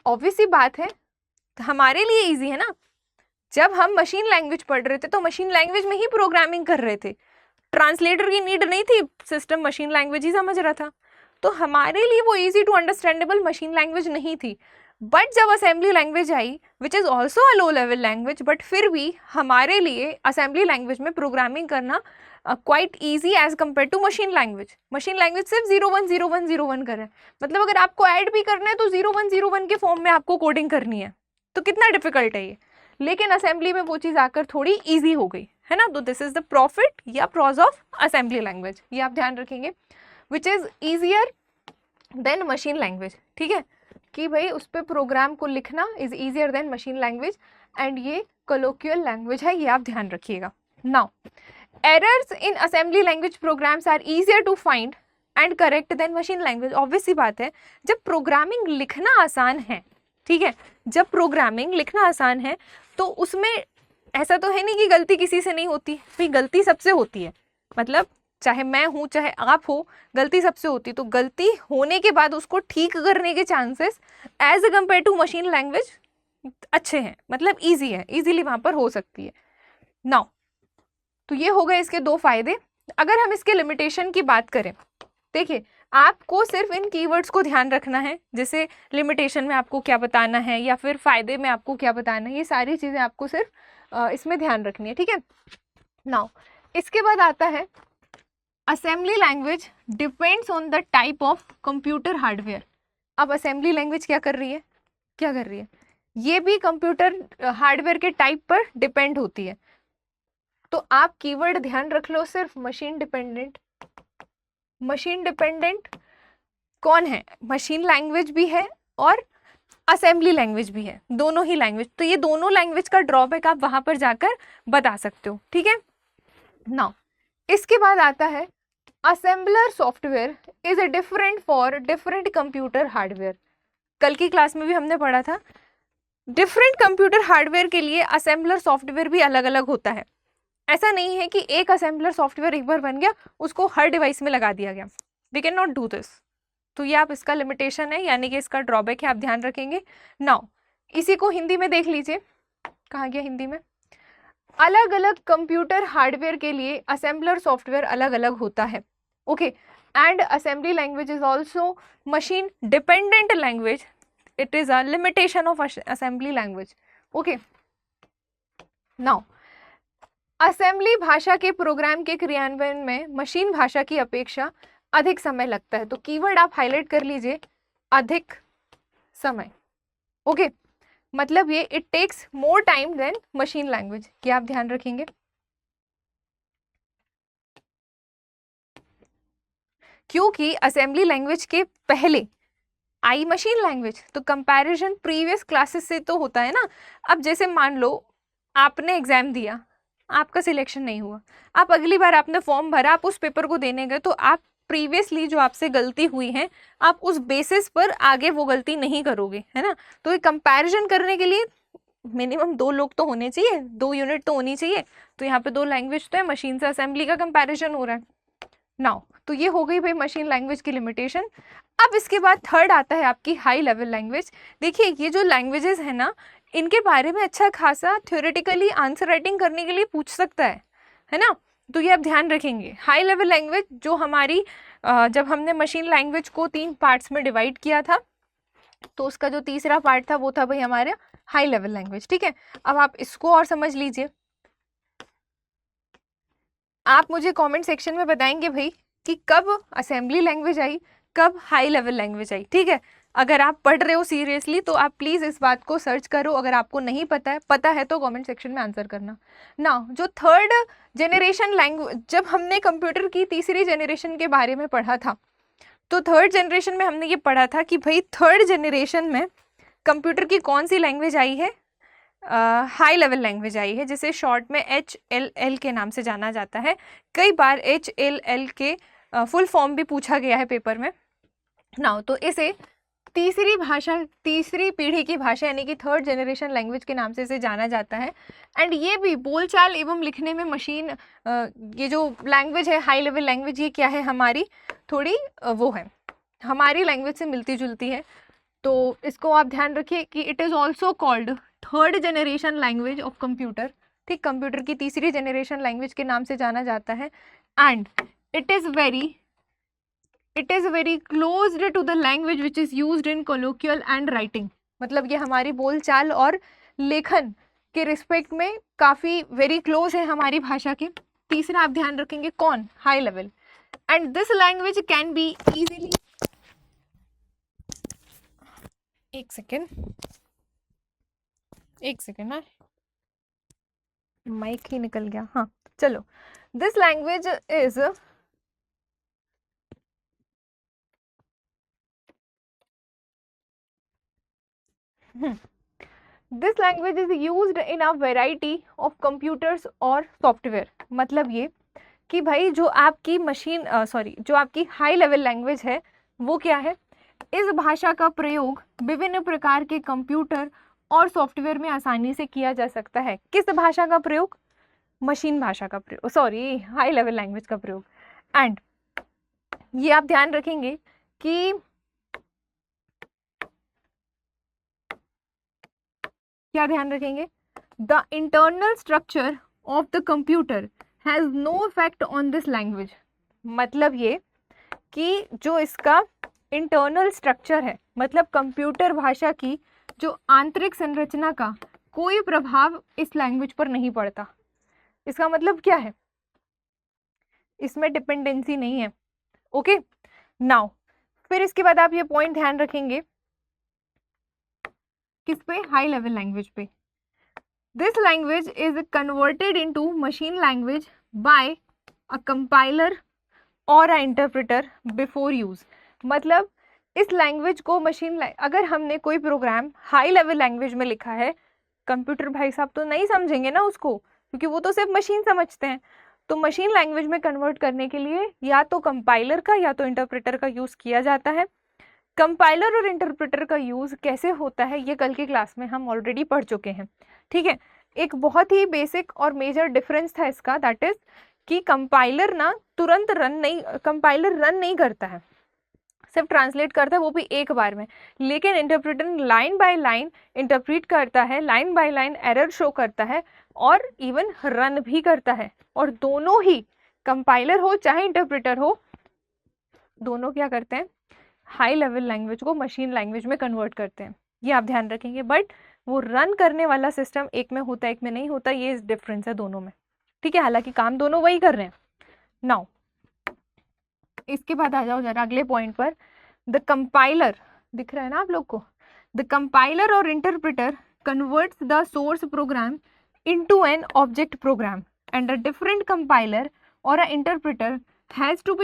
ऑब्वियस सी बात है, हमारे लिए इजी है ना। जब हम मशीन लैंग्वेज पढ़ रहे थे तो मशीन लैंग्वेज में ही प्रोग्रामिंग कर रहे थे, ट्रांसलेटर की नीड नहीं थी, सिस्टम मशीन लैंग्वेज ही समझ रहा था, तो हमारे लिए वो easy to understandable machine language नहीं थी। बट जब असेंबली लैंग्वेज आई, which is also a low level language, but फिर भी हमारे लिए असेंबली लैंग्वेज में प्रोग्रामिंग करना quite easy as compare to machine language. Machine language सिर्फ 010101 कर रहे हैं, मतलब अगर आपको ऐड भी करना है तो 0101 के फॉर्म में आपको कोडिंग करनी है, तो कितना डिफिकल्ट है ये। लेकिन असेंबली में वो चीज़ आकर थोड़ी ईजी हो गई है ना। तो दिस इज द प्रॉफिट या प्रॉज ऑफ असेंबली लैंग्वेज, ये आप ध्यान रखेंगे, which is easier than machine language. ठीक है, कि भाई उस पर प्रोग्राम को लिखना is easier than machine language, and ये कोलोकियल लैंग्वेज है, ये आप ध्यान रखिएगा। Now errors in assembly language programs are easier to find and correct than machine language. Obvious सी बात है, जब प्रोग्रामिंग लिखना आसान है, ठीक है, जब प्रोग्रामिंग लिखना आसान है तो उसमें ऐसा तो है नहीं कि गलती किसी से नहीं होती, भाई गलती सबसे होती है। मतलब चाहे मैं हूँ चाहे आप हो, गलती सबसे होती, तो गलती होने के बाद उसको ठीक करने के chances as a compare to machine language अच्छे हैं, मतलब ईजी है, ईजिली वहाँ पर हो सकती है। नाउ तो ये हो गए इसके दो फायदे। अगर हम इसके लिमिटेशन की बात करें, देखिए आपको सिर्फ इन कीवर्ड्स को ध्यान रखना है, जैसे लिमिटेशन में आपको क्या बताना है या फिर फायदे में आपको क्या बताना है, ये सारी चीज़ें आपको सिर्फ इसमें ध्यान रखनी है, ठीक है। नाउ इसके बाद आता है assembly language depends on the type of computer hardware. अब असेंबली लैंग्वेज क्या कर रही है, क्या कर रही है, ये भी कंप्यूटर हार्डवेयर के टाइप पर डिपेंड होती है। तो आप कीवर्ड ध्यान रख लो सिर्फ मशीन डिपेंडेंट। मशीन डिपेंडेंट कौन है, मशीन लैंग्वेज भी है और असेंबली लैंग्वेज भी है, दोनों ही लैंग्वेज। तो ये दोनों लैंग्वेज का ड्रॉबैक आप वहां पर जाकर बता सकते हो, ठीक है। नाउ इसके बाद आता है assembler software is different for different computer hardware. कल की क्लास में भी हमने पढ़ा था, डिफरेंट कंप्यूटर हार्डवेयर के लिए असेंबलर सॉफ्टवेयर भी अलग अलग होता है। ऐसा नहीं है कि एक असेंबलर सॉफ्टवेयर एक बार बन गया उसको हर डिवाइस में लगा दिया गया, we can not do this. तो ये आप इसका लिमिटेशन है, यानी कि इसका ड्रॉबैक है, आप ध्यान रखेंगे। नाउ इसी को हिंदी में देख लीजिए, कहाँ गया हिंदी में, अलग अलग कंप्यूटर हार्डवेयर के लिए असेंबलर सॉफ्टवेयर अलग अलग होता है, okay. And assembly language is also machine dependent language, it is a limitation of assembly language, okay. Now assembly भाषा के प्रोग्राम के क्रियान्वयन में मशीन भाषा की अपेक्षा अधिक समय लगता है। तो कीवर्ड आप हाईलाइट कर लीजिए, अधिक समय, ओके। मतलब ये it takes more time than machine language, क्या आप ध्यान रखेंगे। क्योंकि असेंबली लैंग्वेज के पहले आई मशीन लैंग्वेज, तो कंपैरिजन प्रीवियस क्लासेस से तो होता है ना। अब जैसे मान लो आपने एग्जाम दिया, आपका सिलेक्शन नहीं हुआ, आप अगली बार आपने फॉर्म भरा, आप उस पेपर को देने गए, तो आप प्रीवियसली जो आपसे गलती हुई है आप उस बेसिस पर आगे वो गलती नहीं करोगे, है ना। तो ये कंपैरिजन करने के लिए मिनिमम 2 लोग तो होने चाहिए, 2 यूनिट तो होनी चाहिए। तो यहाँ पे 2 लैंग्वेज तो है, मशीन से असेंबली का कंपैरिजन हो रहा है। नाउ तो ये हो गई भाई मशीन लैंग्वेज की लिमिटेशन। अब इसके बाद थर्ड आता है आपकी हाई लेवल लैंग्वेज। देखिए ये जो लैंग्वेजेस है ना, इनके बारे में अच्छा खासा थ्योरेटिकली आंसर राइटिंग करने के लिए पूछ सकता है ना। तो ये आप ध्यान रखेंगे, हाई लेवल लैंग्वेज जो हमारी जब हमने मशीन लैंग्वेज को 3 पार्ट्स में डिवाइड किया था, तो उसका जो तीसरा पार्ट था वो था भाई हमारे हाई लेवल लैंग्वेज, ठीक है। अब आप इसको और समझ लीजिए, आप मुझे कमेंट सेक्शन में बताएंगे भाई कि कब असेंबली लैंग्वेज आई, कब हाई लेवल लैंग्वेज आई, ठीक है। अगर आप पढ़ रहे हो सीरियसली तो आप प्लीज़ इस बात को सर्च करो, अगर आपको नहीं पता है तो कमेंट सेक्शन में आंसर करना ना। जो थर्ड जनरेशन लैंग्वेज, जब हमने कंप्यूटर की तीसरी जनरेशन के बारे में पढ़ा था, तो थर्ड जनरेशन में हमने ये पढ़ा था कि भाई थर्ड जनरेशन में कंप्यूटर की कौन सी लैंग्वेज आई है, हाई लेवल लैंग्वेज आई है, जिसे शॉर्ट में HLL के नाम से जाना जाता है। कई बार HLL के फुल फॉर्म भी पूछा गया है पेपर में ना। तो इसे तीसरी पीढ़ी की भाषा यानी कि थर्ड जनरेशन लैंग्वेज के नाम से इसे जाना जाता है। एंड ये भी बोलचाल एवं लिखने में मशीन, ये जो लैंग्वेज है हाई लेवल लैंग्वेज, ये क्या है हमारी थोड़ी वो है, हमारी लैंग्वेज से मिलती जुलती है। तो इसको आप ध्यान रखिए कि it is also called third generation language of computer, ठीक, कंप्यूटर की तीसरी जनरेशन लैंग्वेज के नाम से जाना जाता है। And it is very closed to the language which is used in colloquial and writing. मतलब ये हमारी बोलचाल और लेखन के रिस्पेक्ट में काफ़ी वेरी क्लोज है हमारी भाषा के। तीसरा आप ध्यान रखेंगे कौन, high level. And this language can be easily, एक सेकेंड ना, माइक ही निकल गया, हाँ चलो। This language is this language is used in a variety of computers और सॉफ्टवेयर। मतलब ये कि भाई जो आपकी मशीन जो आपकी हाई लेवल लैंग्वेज है वो क्या है, इस भाषा का प्रयोग विभिन्न प्रकार के कंप्यूटर और सॉफ्टवेयर में आसानी से किया जा सकता है। किस भाषा का प्रयोग, मशीन भाषा का प्रयोग, हाई लेवल लैंग्वेज का प्रयोग। एंड ये आप ध्यान रखेंगे कि क्या ध्यान रखेंगे, the internal structure of the computer has no effect on this language. मतलब ये कि जो इसका इंटरनल स्ट्रक्चर है, मतलब कंप्यूटर भाषा की जो आंतरिक संरचना का कोई प्रभाव इस लैंग्वेज पर नहीं पड़ता। इसका मतलब क्या है, इसमें डिपेंडेंसी नहीं है। ओके नाउ फिर इसके बाद आप ये पॉइंट ध्यान रखेंगे किस पे, हाई लेवल लैंग्वेज पे। This language is converted into machine language by a compiler और अ इंटरप्रेटर बिफोर यूज। मतलब इस लैंग्वेज को अगर हमने कोई प्रोग्राम हाई लेवल लैंग्वेज में लिखा है, कंप्यूटर भाई साहब तो नहीं समझेंगे ना उसको, क्योंकि वो तो सिर्फ मशीन समझते हैं। तो मशीन लैंग्वेज में कन्वर्ट करने के लिए या तो कंपाइलर का या तो इंटरप्रेटर का यूज़ किया जाता है। कंपाइलर और इंटरप्रेटर का यूज़ कैसे होता है ये कल की क्लास में हम ऑलरेडी पढ़ चुके हैं, ठीक है। एक बहुत ही बेसिक और मेजर डिफरेंस था इसका, दैट इज कि कंपाइलर रन नहीं करता है, सिर्फ ट्रांसलेट करता है, वो भी एक बार में। लेकिन interpreter line by line interpret करता है, line by line error show करता है और इवन रन भी करता है। और दोनों ही, कंपाइलर हो चाहे इंटरप्रेटर हो, दोनों क्या करते हैं, हाई लेवल लैंग्वेज को मशीन लैंग्वेज में कन्वर्ट करते हैं। ये आप ध्यान रखेंगे। बट वो रन करने वाला सिस्टम एक में होता है, एक में नहीं होता, ये डिफरेंस है दोनों में, ठीक है। हालांकि काम दोनों वही कर रहे हैं। नाउ इसके बाद आ जाओ जरा अगले पॉइंट पर। द कंपाइलर, दिख रहा है ना आप लोग को, द कंपाइलर और interpreter converts the source program into an object program and a different compiler और a interpreter has to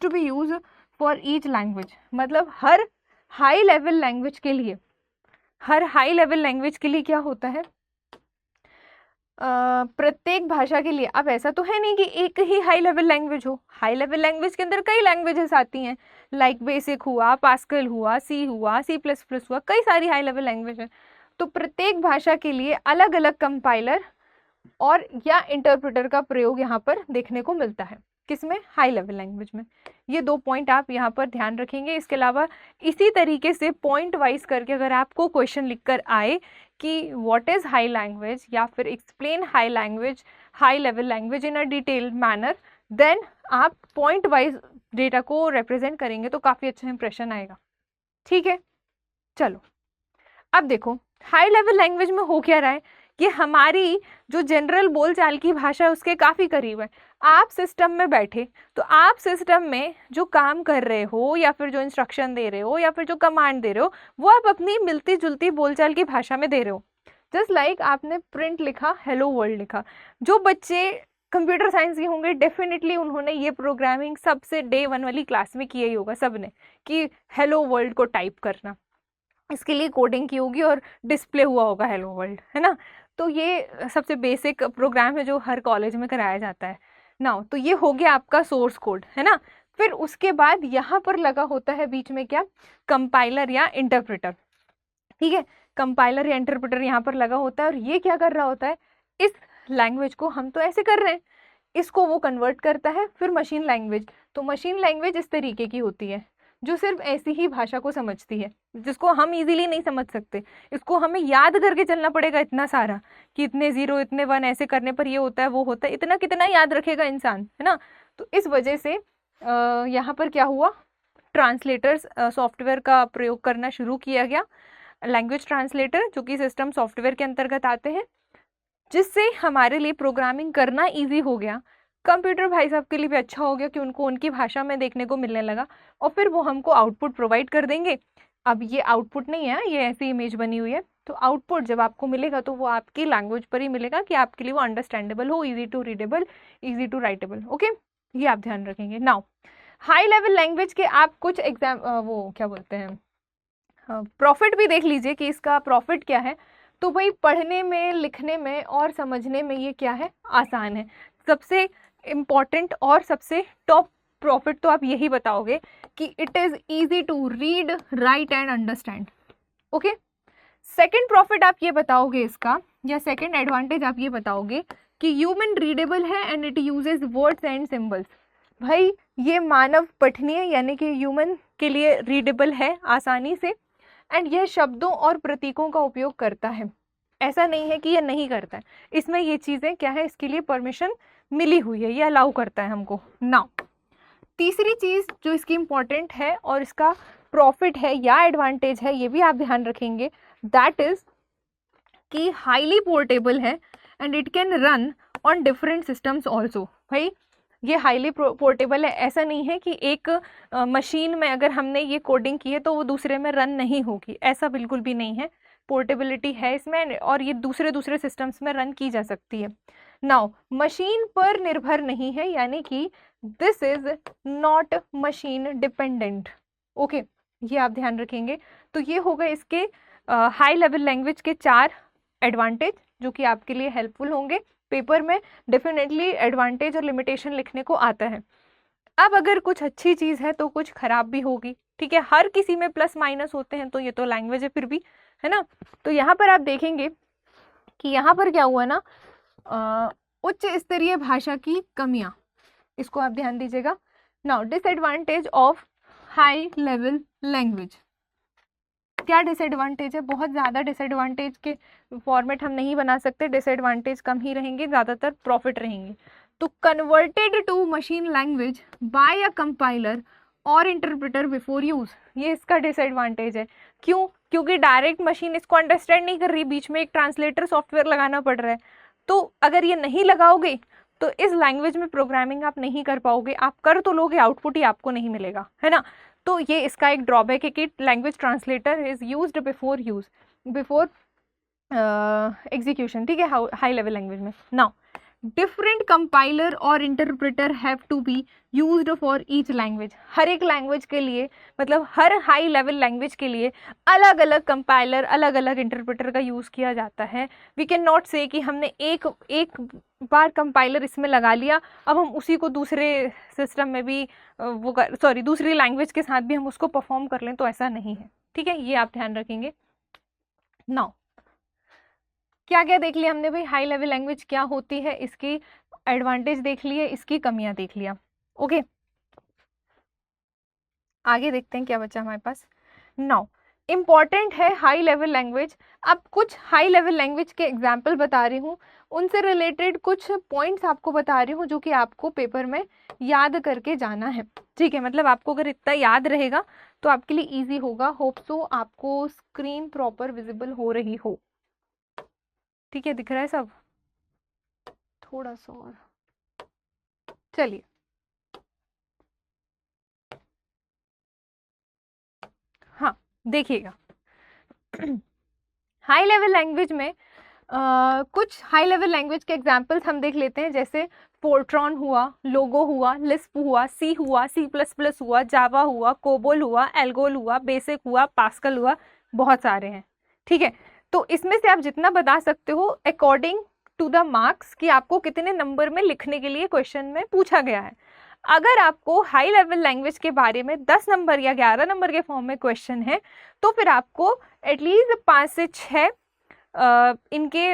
be used for each language. मतलब हर हाई लेवल लैंग्वेज के लिए क्या होता है, प्रत्येक भाषा के लिए। अब ऐसा तो है नहीं कि एक ही हाई लेवल लैंग्वेज हो, हाई लेवल लैंग्वेज के अंदर कई लैंग्वेजेस आती हैं, लाइक बेसिक हुआ, पास्कल हुआ, सी हुआ, C++ हुआ, कई सारी हाई लेवल लैंग्वेज है। तो प्रत्येक भाषा के लिए अलग अलग कंपाइलर और या इंटरप्रेटर का प्रयोग यहाँ पर देखने को मिलता है। किसमें, हाई लेवल लैंग्वेज में। ये दो पॉइंट आप यहाँ पर ध्यान रखेंगे। इसके अलावा इसी तरीके से पॉइंट वाइज करके अगर आपको क्वेश्चन लिखकर आए कि व्हाट इज हाई लैंग्वेज या फिर explain high language, high level language in a detailed manner, then आप पॉइंट वाइज डेटा को रिप्रेजेंट करेंगे तो काफ़ी अच्छा इंप्रेशन आएगा, ठीक है। चलो अब देखो हाई लेवल लैंग्वेज में हो क्या रहा है, ये हमारी जो जनरल बोलचाल की भाषा है उसके काफ़ी करीब है। आप सिस्टम में बैठे तो आप सिस्टम में जो काम कर रहे हो या फिर जो इंस्ट्रक्शन दे रहे हो या फिर जो कमांड दे रहे हो वो आप अपनी मिलती जुलती बोलचाल की भाषा में दे रहे हो। जस्ट लाइक आपने प्रिंट लिखा, हेलो वर्ल्ड लिखा। जो बच्चे कंप्यूटर साइंस के होंगे डेफिनेटली उन्होंने ये प्रोग्रामिंग सबसे डे 1 वाली क्लास में किया ही होगा सबने, कि हेलो वर्ल्ड को टाइप करना, इसके लिए कोडिंग की होगी और डिस्प्ले हुआ होगा हेलो वर्ल्ड, है ना। तो ये सबसे बेसिक प्रोग्राम है जो हर कॉलेज में कराया जाता है ना। तो ये हो गया आपका सोर्स कोड, है ना। फिर उसके बाद यहाँ पर लगा होता है बीच में क्या, कंपाइलर या इंटरप्रेटर, ठीक है। कंपाइलर या इंटरप्रेटर यहाँ पर लगा होता है और ये क्या कर रहा होता है, इस लैंग्वेज को हम तो ऐसे कर रहे हैं, इसको वो कन्वर्ट करता है फिर मशीन लैंग्वेज। तो मशीन लैंग्वेज इस तरीके की होती है जो सिर्फ ऐसी ही भाषा को समझती है, जिसको हम इजीली नहीं समझ सकते। इसको हमें याद करके चलना पड़ेगा इतना सारा कि इतने 0 इतने 1 ऐसे करने पर ये होता है वो होता है, इतना कितना याद रखेगा इंसान, है ना। तो इस वजह से यहाँ पर क्या हुआ, ट्रांसलेटर्स सॉफ्टवेयर का प्रयोग करना शुरू किया गया, लैंग्वेज ट्रांसलेटर, जो कि सिस्टम सॉफ्टवेयर के अंतर्गत आते हैं, जिससे हमारे लिए प्रोग्रामिंग करना ईजी हो गया। कंप्यूटर भाई साहब के लिए भी अच्छा हो गया कि उनको उनकी भाषा में देखने को मिलने लगा और फिर वो हमको आउटपुट प्रोवाइड कर देंगे। अब ये आउटपुट नहीं है, ये ऐसी इमेज बनी हुई है, तो आउटपुट जब आपको मिलेगा तो वो आपकी लैंग्वेज पर ही मिलेगा कि आपके लिए वो अंडरस्टैंडेबल हो, easy to readable, easy to writable. Okay, ये आप ध्यान रखेंगे। नाउ हाई लेवल लैंग्वेज के आप कुछ एग्जाम वो क्या बोलते हैं, प्रॉफिट भी देख लीजिए कि इसका प्रॉफिट क्या है। तो भाई पढ़ने में, लिखने में और समझने में ये क्या है, आसान है। सबसे इम्पॉर्टेंट और सबसे टॉप प्रॉफिट तो आप यही बताओगे कि it is easy to read, write and understand. Okay, second profit आप ये बताओगे इसका, या सेकंड एडवांटेज आप ये बताओगे कि ह्यूमन रीडेबल है and it uses words and symbols. भाई ये मानव पठनीय यानी कि ह्यूमन के लिए रीडेबल है आसानी से, एंड यह शब्दों और प्रतीकों का उपयोग करता है। ऐसा नहीं है कि ये नहीं करता है, इसमें ये चीज़ें क्या है, इसके लिए परमिशन मिली हुई है, ये अलाउ करता है हमको। नाउ तीसरी चीज़ जो इसकी इम्पॉर्टेंट है और इसका प्रॉफिट है या एडवांटेज है, ये भी आप ध्यान रखेंगे, दैट इज कि हाईली पोर्टेबल है and it can run on different systems also. भाई ये हाईली पोर्टेबल है, ऐसा नहीं है कि एक मशीन में अगर हमने ये कोडिंग की है तो वो दूसरे में रन नहीं होगी, ऐसा बिल्कुल भी नहीं है। पोर्टेबिलिटी है इसमें और ये दूसरे सिस्टम्स में रन की जा सकती है। नाउ मशीन पर निर्भर नहीं है, यानी कि this is not machine dependent. Okay, ये आप ध्यान रखेंगे। तो ये हो गए इसके हाई लेवल लैंग्वेज के 4 एडवांटेज जो कि आपके लिए हेल्पफुल होंगे। पेपर में डेफिनेटली एडवांटेज और लिमिटेशन लिखने को आता है। अब अगर कुछ अच्छी चीज़ है तो कुछ खराब भी होगी, ठीक है, हर किसी में प्लस माइनस होते हैं, तो ये तो लैंग्वेज है फिर भी, है ना। तो यहाँ पर आप देखेंगे कि यहाँ पर क्या हुआ ना, उच्च स्तरीय भाषा की कमियाँ, इसको आप ध्यान दीजिएगा। Now disadvantage of high level language, क्या डिसएडवांटेज है, बहुत ज़्यादा डिसएडवांटेज के फॉर्मेट हम नहीं बना सकते, डिसएडवांटेज कम ही रहेंगे, ज़्यादातर प्रॉफिट रहेंगे। तो converted to machine language by a compiler और इंटरप्रेटर बिफोर यूज़, ये इसका डिसएडवांटेज है। क्यों? क्योंकि डायरेक्ट मशीन इसको अंडरस्टैंड नहीं कर रही, बीच में एक ट्रांसलेटर सॉफ्टवेयर लगाना पड़ रहा है। तो अगर ये नहीं लगाओगे तो इस लैंग्वेज में प्रोग्रामिंग आप नहीं कर पाओगे, आप कर तो लोगे, आउटपुट ही आपको नहीं मिलेगा, है ना। तो ये इसका एक ड्रॉबैक है कि language translator is used before execution, ठीक है, हाई लेवल लैंग्वेज में। नाउ डिफरेंट कंपाइलर और interpreter have to be used for each language, हर एक लैंग्वेज के लिए, मतलब हर हाई लेवल लैंग्वेज के लिए अलग अलग कंपाइलर, अलग अलग इंटरप्रेटर का यूज़ किया जाता है। वी कैन नॉट से कि हमने एक बार कंपाइलर इसमें लगा लिया, अब हम उसी को दूसरे सिस्टम में भी दूसरी लैंग्वेज के साथ भी हम उसको परफॉर्म कर लें, तो ऐसा नहीं है, ठीक है, ये आप ध्यान रखेंगे। नाउ क्या क्या देख लिया हमने भाई, हाई लेवल लैंग्वेज क्या होती है, इसकी एडवांटेज देख लिए, इसकी कमियां देख लिया। ओके, आगे देखते हैं क्या बचा हमारे पास। नाउ इम्पॉर्टेंट है हाई लेवल लैंग्वेज। अब कुछ हाई लेवल लैंग्वेज के एग्जाम्पल बता रही हूँ, उनसे रिलेटेड कुछ पॉइंट्स आपको बता रही हूँ जो कि आपको पेपर में याद करके जाना है, ठीक है। मतलब आपको अगर इतना याद रहेगा तो आपके लिए ईजी होगा। होप सो आपको स्क्रीन प्रॉपर विजिबल हो रही हो, ठीक है, दिख रहा है सब, थोड़ा सा और, चलिए। हाँ देखिएगा, हाई लेवल लैंग्वेज में कुछ हाई लेवल लैंग्वेज के एग्जांपल्स हम देख लेते हैं, जैसे फोर्ट्रॉन हुआ, लोगो हुआ, लिस्प हुआ, सी हुआ, C++ हुआ, जावा हुआ, कोबोल हुआ, एल्गोल हुआ, बेसिक हुआ, पास्कल हुआ, बहुत सारे हैं, ठीक है। तो इसमें से आप जितना बता सकते हो अकॉर्डिंग टू द मार्क्स कि आपको कितने नंबर में लिखने के लिए क्वेश्चन में पूछा गया है। अगर आपको हाई लेवल लैंग्वेज के बारे में 10 नंबर या 11 नंबर के फॉर्म में क्वेश्चन है, तो फिर आपको एटलीस्ट 5 से 6 इनके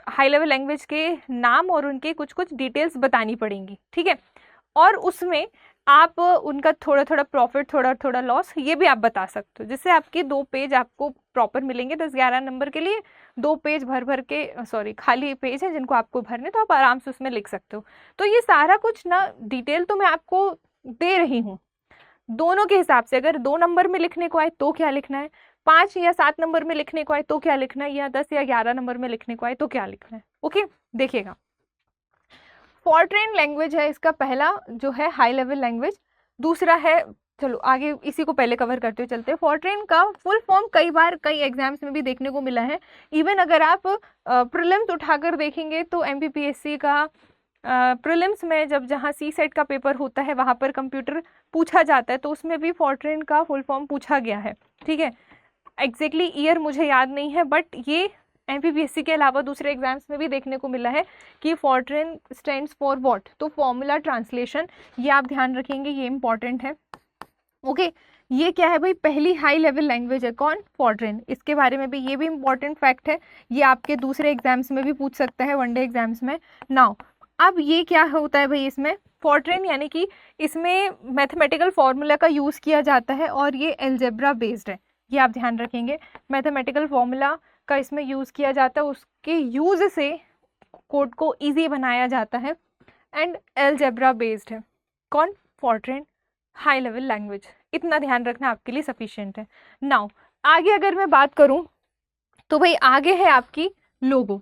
हाई लेवल लैंग्वेज के नाम और उनके कुछ कुछ डिटेल्स बतानी पड़ेंगी, ठीक है। और उसमें आप उनका थोड़ा थोड़ा प्रॉफिट, थोड़ा थोड़ा लॉस, ये भी आप बता सकते हो, जिससे आपके 2 पेज आपको प्रॉपर मिलेंगे 10-11 नंबर के लिए। 2 पेज भर के खाली पेज है जिनको आपको भरने, तो आप आराम से उसमें लिख सकते हो। तो ये सारा कुछ ना डिटेल तो मैं आपको दे रही हूँ दोनों के हिसाब से। अगर 2 नंबर में लिखने को आए तो क्या लिखना है, 5 या 7 नंबर में लिखने को आए तो क्या लिखना है, या 10 या 11 नंबर में लिखने को आए तो क्या लिखना है। ओके, देखिएगा, फॉर्ट्रेन लैंग्वेज है इसका पहला जो है हाई लेवल लैंग्वेज। दूसरा है, चलो आगे इसी को पहले कवर करते हुए चलते हैं। फॉर्ट्रेन का फुल फॉर्म कई बार कई एग्जाम्स में भी देखने को मिला है। इवन अगर आप प्रीलिम्स उठाकर देखेंगे तो MPPSC का प्रीलिम्स में जहाँ C-सेट का पेपर होता है वहाँ पर कंप्यूटर पूछा जाता है, तो उसमें भी फॉर्ट्रेन का फुल फॉर्म पूछा गया है, ठीक है। एग्जैक्टली ईयर मुझे याद नहीं है, बट ये MPPSC के अलावा दूसरे एग्जाम्स में भी देखने को मिला है कि फॉर्ट्रेन स्टैंड्स फॉर व्हाट, तो फॉर्मूला ट्रांसलेशन, ये आप ध्यान रखेंगे, ये इंपॉर्टेंट है। ओके, ये क्या है भाई, पहली हाई लेवल लैंग्वेज है। कौन? फॉर्ट्रेन। इसके बारे में भी, ये भी इंपॉर्टेंट फैक्ट है, ये आपके दूसरे एग्जाम्स में भी पूछ सकता है, वनडे एग्जाम्स में। नाउ अब ये क्या होता है भाई, इसमें फॉर्ट्रेन यानी कि इसमें मैथमेटिकल फॉर्मूला का यूज़ किया जाता है और ये एल्जेब्रा बेस्ड है, ये आप ध्यान रखेंगे। मैथमेटिकल फॉर्मूला का इसमें यूज़ किया जाता है, उसके यूज़ से कोड को ईजी बनाया जाता है एंड एल्जेब्रा बेस्ड है। कौन? Fortran high level language. इतना ध्यान रखना आपके लिए सफिशिएंट है। नाउ आगे अगर मैं बात करूं तो भाई आगे है आपकी logo.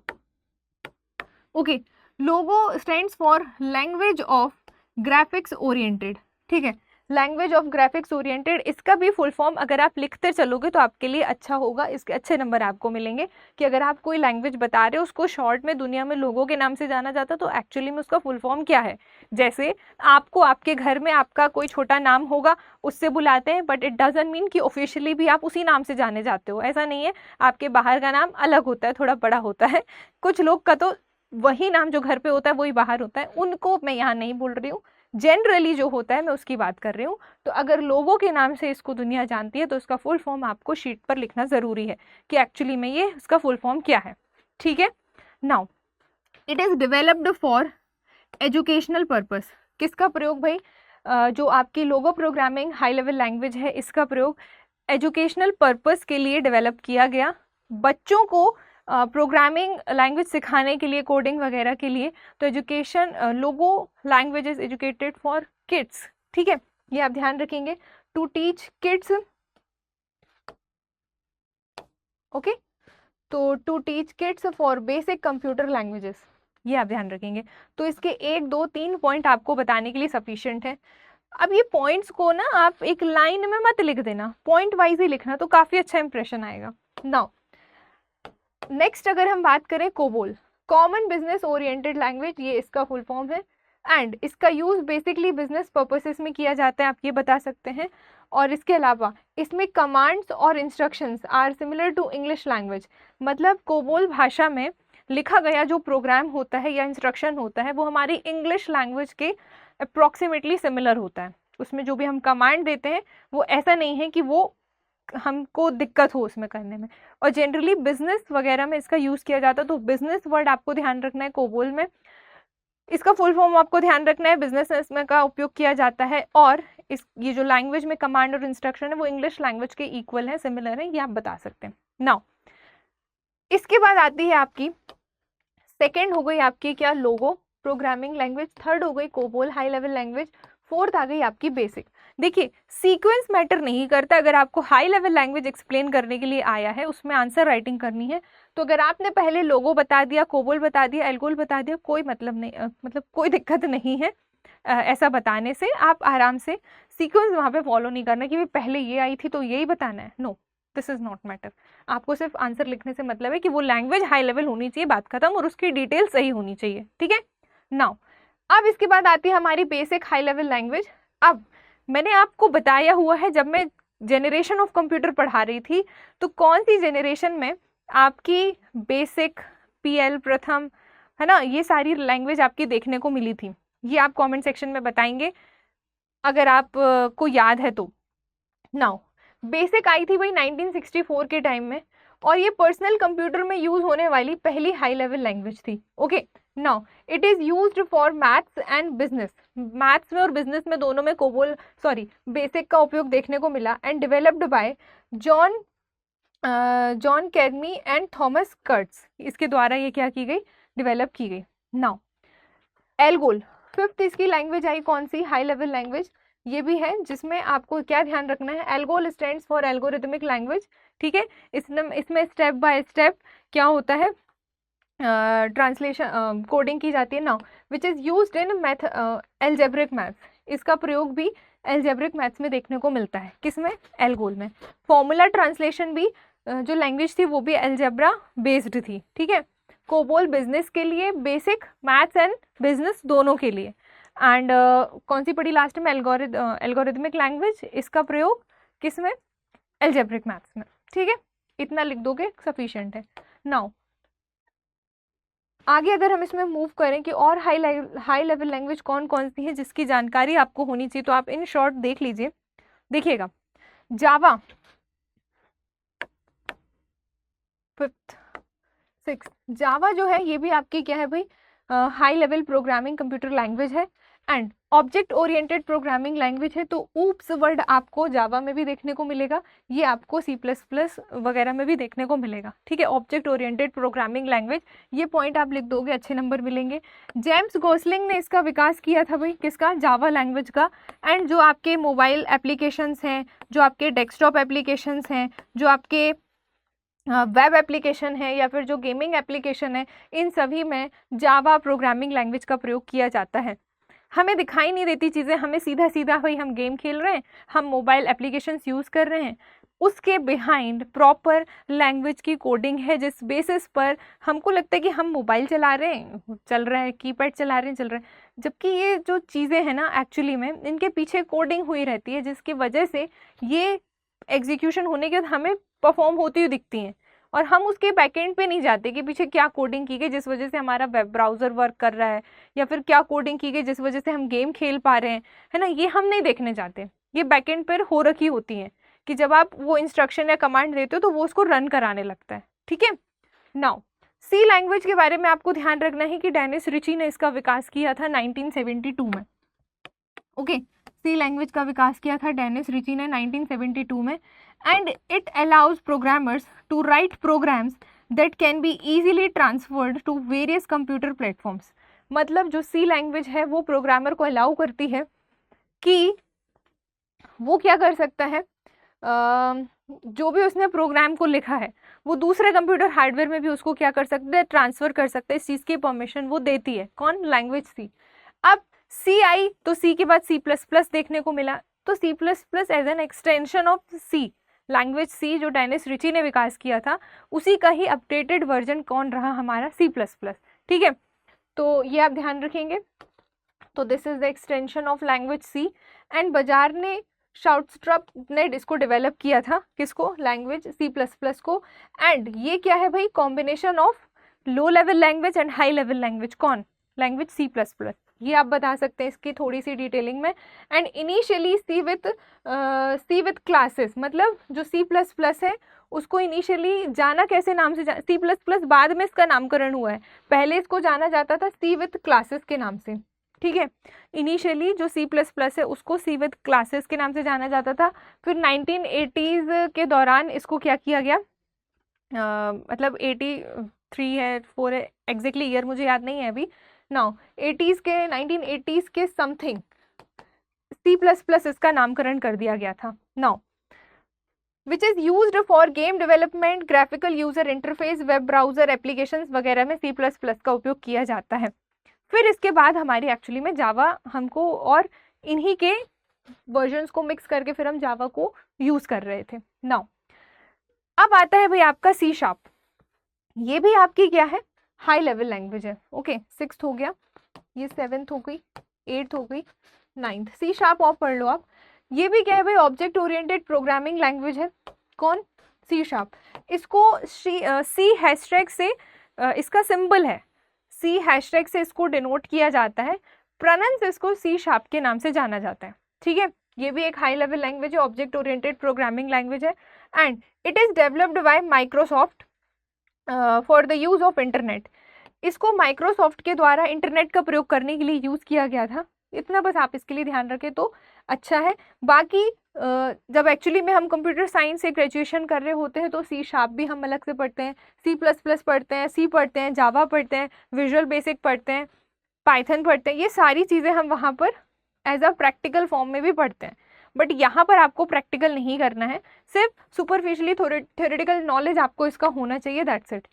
Okay, logo stands for language of graphics oriented. ठीक है, लैंग्वेज ऑफ ग्राफिक्स ओरिएंटेड, इसका भी फुल फॉर्म अगर आप लिखते चलोगे तो आपके लिए अच्छा होगा, इसके अच्छे नंबर आपको मिलेंगे। कि अगर आप कोई लैंग्वेज बता रहे हो उसको शॉर्ट में दुनिया में लोगों के नाम से जाना जाता, तो एक्चुअली में उसका फुल फॉर्म क्या है। जैसे आपको आपके घर में आपका कोई छोटा नाम होगा उससे बुलाते हैं, बट इट डजंट मीन कि ऑफिशियली भी आप उसी नाम से जाने जाते हो, ऐसा नहीं है। आपके बाहर का नाम अलग होता है, थोड़ा बड़ा होता है। कुछ लोग का तो वही नाम जो घर पे होता है वही बाहर होता है, उनको मैं यहाँ नहीं बोल रही हूँ, जनरली जो होता है मैं उसकी बात कर रही हूँ। तो अगर लोगों के नाम से इसको दुनिया जानती है तो इसका फुल फॉर्म आपको शीट पर लिखना ज़रूरी है कि एक्चुअली में ये इसका फुल फॉर्म क्या है। ठीक है, now it is developed for educational purpose. किसका प्रयोग भाई? जो आपकी लोगो प्रोग्रामिंग हाई लेवल लैंग्वेज है, इसका प्रयोग एजुकेशनल पर्पस के लिए डेवलप किया गया, बच्चों को प्रोग्रामिंग लैंग्वेज सिखाने के लिए, कोडिंग वगैरह के लिए। तो education Logo language is educated for kids. ठीक है, ये आप ध्यान रखेंगे, टू टीच किड्स। ओके, तो to teach kids for basic computer languages, ये आप ध्यान रखेंगे। तो इसके 1 2 3 पॉइंट आपको बताने के लिए सफिशिएंट है। अब ये पॉइंट्स को ना आप एक लाइन में मत लिख देना, पॉइंट वाइज ही लिखना, तो काफ़ी अच्छा इंप्रेशन आएगा। नाउ नेक्स्ट अगर हम बात करें COBOL, common business oriented language, ये इसका फुल फॉर्म है एंड इसका यूज़ बेसिकली बिजनेस पर्पसेस में किया जाता है, आप ये बता सकते हैं। और इसके अलावा इसमें कमांड्स और instructions are similar to English language, मतलब कोबोल भाषा में लिखा गया जो प्रोग्राम होता है या इंस्ट्रक्शन होता है वो हमारी इंग्लिश लैंग्वेज के अप्रॉक्सीमेटली सिमिलर होता है। उसमें जो भी हम कमांड देते हैं वो ऐसा नहीं है कि वो हमको दिक्कत हो उसमें करने में। और जनरली बिजनेस वगैरह में इसका यूज़ किया जाता है, तो बिजनेस वर्ड आपको ध्यान रखना है कोबोल में, इसका फुल फॉर्म आपको ध्यान रखना है, बिजनेस में का उपयोग किया जाता है। और ये जो लैंग्वेज में कमांड और इंस्ट्रक्शन है वो इंग्लिश लैंग्वेज के इक्वल है, सिमिलर है, ये आप बता सकते हैं। नाउ इसके बाद आती है आपकी सेकेंड हो गई आपकी क्या, लोगो प्रोग्रामिंग लैंग्वेज, थर्ड हो गई COBOL high level language, fourth आ गई आपकी बेसिक। देखिए सीक्वेंस मैटर नहीं करता, अगर आपको हाई लेवल लैंग्वेज एक्सप्लेन करने के लिए आया है उसमें आंसर राइटिंग करनी है, तो अगर आपने पहले लोगो बता दिया, कोबोल बता दिया, एल्गोल बता दिया, कोई मतलब नहीं, मतलब कोई दिक्कत नहीं है। ऐसा बताने से आप आराम से सीक्वेंस वहाँ पे फॉलो नहीं करना कि पहले ये आई थी तो यही बताना है, no, this is not matter. आपको सिर्फ आंसर लिखने से मतलब है कि वो लैंग्वेज हाई लेवल होनी चाहिए, बात खत्म, और उसकी डिटेल सही होनी चाहिए। ठीक है, नाउ अब इसके बाद आती है हमारी बेसिक हाई लेवल लैंग्वेज। अब मैंने आपको बताया हुआ है, जब मैं जेनरेशन ऑफ कंप्यूटर पढ़ा रही थी तो कौन सी जेनरेशन में आपकी बेसिक, पीएल, प्रथम, है ना, ये सारी लैंग्वेज आपकी देखने को मिली थी, ये आप कमेंट सेक्शन में बताएंगे अगर आप को याद है तो। नाउ बेसिक आई थी भाई 1964 के टाइम में, और ये पर्सनल कंप्यूटर में यूज होने वाली पहली हाई लेवल लैंग्वेज थी। Okay, now it is used for maths and business, maths में और बिजनेस में दोनों में कोबोल बेसिक का उपयोग देखने को मिला, and developed by John Kemeny and Thomas Kurtz, इसके द्वारा ये क्या की गई, डेवलप की गई। नाउ एल्गोल, फिफ्थ इसकी लैंग्वेज आई, कौन सी, हाई लेवल लैंग्वेज, ये भी है जिसमें आपको क्या ध्यान रखना है, ALGOL stands for algorithmic language. ठीक है, इसमें स्टेप बाय स्टेप क्या होता है, ट्रांसलेशन कोडिंग की जाती है। Now which is used in algebraic maths, इसका प्रयोग भी एल्जेब्रिक मैथ्स में देखने को मिलता है, किसमें, एल्गोल में। फॉर्मूला ट्रांसलेशन भी जो लैंग्वेज थी वो भी एल्जेब्रा बेस्ड थी। ठीक है, कोबोल बिजनेस के लिए, बेसिक मैथ्स एंड बिजनेस दोनों के लिए। एंड कौन सी पड़ी लास्ट में, एल्गोरिथमिक लैंग्वेज, इसका प्रयोग किस में, एल्जेब्रिक मैथ्स में। ठीक है, इतना लिख दोगे सफिशिएंट है। नाउ आगे अगर हम इसमें मूव करें कि और हाई लेवल लैंग्वेज कौन कौन सी है जिसकी जानकारी आपको होनी चाहिए, तो आप इन शॉर्ट देख लीजिए। देखिएगा, जावा 5th 6th, जावा जो है ये भी आपकी क्या है भाई, high level programming computer language है and object oriented programming language है। तो ऊप्स वर्ड आपको जावा में भी देखने को मिलेगा, ये आपको सी प्लस प्लस वगैरह में भी देखने को मिलेगा, ठीक है। ऑब्जेक्ट ओरिएंटेड प्रोग्रामिंग लैंग्वेज, ये पॉइंट आप लिख दोगे, अच्छे नंबर मिलेंगे। जेम्स गोसलिंग ने इसका विकास किया था भाई, किसका, जावा लैंग्वेज का। एंड जो आपके मोबाइल एप्लीकेशंस हैं, जो आपके डेस्कटॉप एप्लीकेशंस हैं, जो आपके वेब एप्लीकेशन है या फिर जो गेमिंग एप्लीकेशन है, इन सभी में जावा प्रोग्रामिंग लैंग्वेज का प्रयोग किया जाता है। हमें दिखाई नहीं देती चीज़ें, हमें सीधा सीधा भाई हम गेम खेल रहे हैं, हम मोबाइल एप्लीकेशंस यूज़ कर रहे हैं, उसके बिहाइंड प्रॉपर लैंग्वेज की कोडिंग है, जिस बेसिस पर हमको लगता है कि हम मोबाइल चला रहे हैं, चल रहा है, कीपैड चला रहे हैं, चल रहे हैं, जबकि ये जो चीज़ें हैं ना एक्चुअली में इनके पीछे कोडिंग हुई रहती है, जिसकी वजह से ये एग्जीक्यूशन होने के बाद हमें परफॉर्म होती हुई दिखती हैं, और हम उसके बैकएंड पे नहीं जाते कि पीछे क्या कोडिंग की गई जिस वजह से हमारा वेब ब्राउज़र वर्क कर रहा है, या फिर क्या कोडिंग की गई जिस वजह से हम गेम खेल पा रहे हैं, है ना, ये हम नहीं देखने जाते। ये बैकएंड पर हो रखी होती हैं कि जब आप वो इंस्ट्रक्शन या कमांड देते हो तो वो उसको रन कराने लगता है, ठीक है। नाउ सी लैंग्वेज के बारे में आपको ध्यान रखना है कि डेनिस रिची ने इसका विकास किया था 1972 में, ओके। सी लैंग्वेज का विकास किया था डेनिस रिची ने 1972 में। And it allows programmers to write programs that can be easily transferred to various computer platforms. मतलब जो सी लैंग्वेज है वो प्रोग्रामर को अलाउ करती है कि वो क्या कर सकता है, जो भी उसने प्रोग्राम को लिखा है वो दूसरे कंप्यूटर हार्डवेयर में भी उसको क्या कर सकते हैं, ट्रांसफ़र कर सकते हैं। इस चीज़ की परमिशन वो देती है, कौन, लैंग्वेज सी। अब सी आई तो सी के बाद सी प्लस प्लस देखने को मिला, तो C plus plus as an extension of C, language C जो डेनिस रिची ने विकास किया था उसी का ही अपडेटेड वर्जन कौन रहा, हमारा सी प्लस प्लस, ठीक है। तो ये आप ध्यान रखेंगे। तो this is the extension of language C. And Bjarne ने, शाउटस्ट्रप ने इसको डेवलप किया था, किसको, लैंग्वेज सी प्लस प्लस को। एंड ये क्या है भाई, combination of low level language and high level language, कौन, लैंग्वेज सी प्लस प्लस, ये आप बता सकते हैं इसकी थोड़ी सी डिटेलिंग में। And initially C with classes, मतलब जो सी प्लस प्लस है उसको इनिशियली जाना कैसे नाम से, सी प्लस प्लस बाद में इसका नामकरण हुआ है, पहले इसको जाना जाता था सी विथ क्लासेस के नाम से, ठीक है। इनिशियली जो सी प्लस प्लस है उसको सी विथ क्लासेस के नाम से जाना जाता था। फिर 1980s के दौरान इसको क्या किया गया, मतलब 83 है, 4 है, एग्जैक्टली ईयर मुझे याद नहीं है अभी। नाउ 1980s के समथिंग सी प्लस प्लस इसका नामकरण कर दिया गया था। Now which is used for game development, graphical user interface, web browser applications वगैरह में सी प्लस प्लस का उपयोग किया जाता है। फिर इसके बाद हमारी एक्चुअली में जावा हमको और इन्हीं के वर्जन्स को मिक्स करके फिर हम जावा को यूज़ कर रहे थे। नाउ अब आता है भाई आपका सी शार्प, ये भी आपकी क्या है, हाई लेवल लैंग्वेज है, ओके। 6th हो गया, ये 7th हो गई, 8th हो गई, 9th। सी शार्प और पढ़ लो आप, ये भी क्या है भाई, ऑब्जेक्ट ओरिएंटेड प्रोग्रामिंग लैंग्वेज है, कौन, सी शार्प। इसको सी हैशटैग से इसका सिंबल है, सी हैशटैग से इसको डिनोट किया जाता है, प्रोनाउंस इसको सी शार्प के नाम से जाना जाता है, ठीक है। ये भी एक हाई लेवल लैंग्वेज है, ऑब्जेक्ट ओरिएंटेड प्रोग्रामिंग लैंग्वेज है। And it is developed by Microsoft for the use of internet. इसको माइक्रोसॉफ्ट के द्वारा इंटरनेट का प्रयोग करने के लिए यूज़ किया गया था, इतना बस आप इसके लिए ध्यान रखें तो अच्छा है। बाकी जब एक्चुअली में हम कंप्यूटर साइंस से ग्रेजुएशन कर रहे होते हैं तो सी शार्प भी हम अलग से पढ़ते हैं, सी प्लस प्लस पढ़ते हैं, सी पढ़ते हैं, जावा पढ़ते हैं, विजुअल बेसिक पढ़ते हैं, पाइथन पढ़ते हैं, ये सारी चीज़ें हम वहाँ पर एज अ प्रैक्टिकल फॉर्म में भी पढ़ते हैं। बट यहाँ पर आपको प्रैक्टिकल नहीं करना है, सिर्फ सुपरफिशियली थ्योरेटिकल नॉलेज आपको इसका होना चाहिए, दैट्स इट।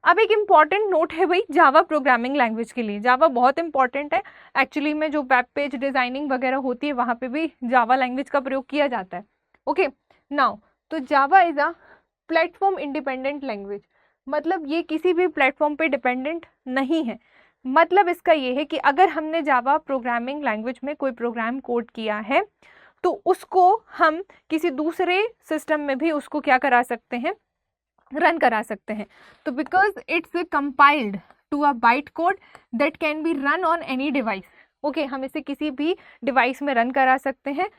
अब एक इम्पॉर्टेंट नोट है भाई जावा प्रोग्रामिंग लैंग्वेज के लिए, जावा बहुत इंपॉर्टेंट है एक्चुअली में, जो वेब पेज डिज़ाइनिंग वगैरह होती है वहाँ पे भी जावा लैंग्वेज का प्रयोग किया जाता है, ओके। नाउ तो जावा is a platform independent language, मतलब ये किसी भी प्लेटफॉर्म पे डिपेंडेंट नहीं है। मतलब इसका ये है कि अगर हमने जावा प्रोग्रामिंग लैंग्वेज में कोई प्रोग्राम कोड किया है तो उसको हम किसी दूसरे सिस्टम में भी उसको क्या करा सकते हैं, रन करा सकते हैं। तो because it's compiled to a byte code that can be run on any device, okay. हम इसे किसी भी डिवाइस में रन करा सकते हैं।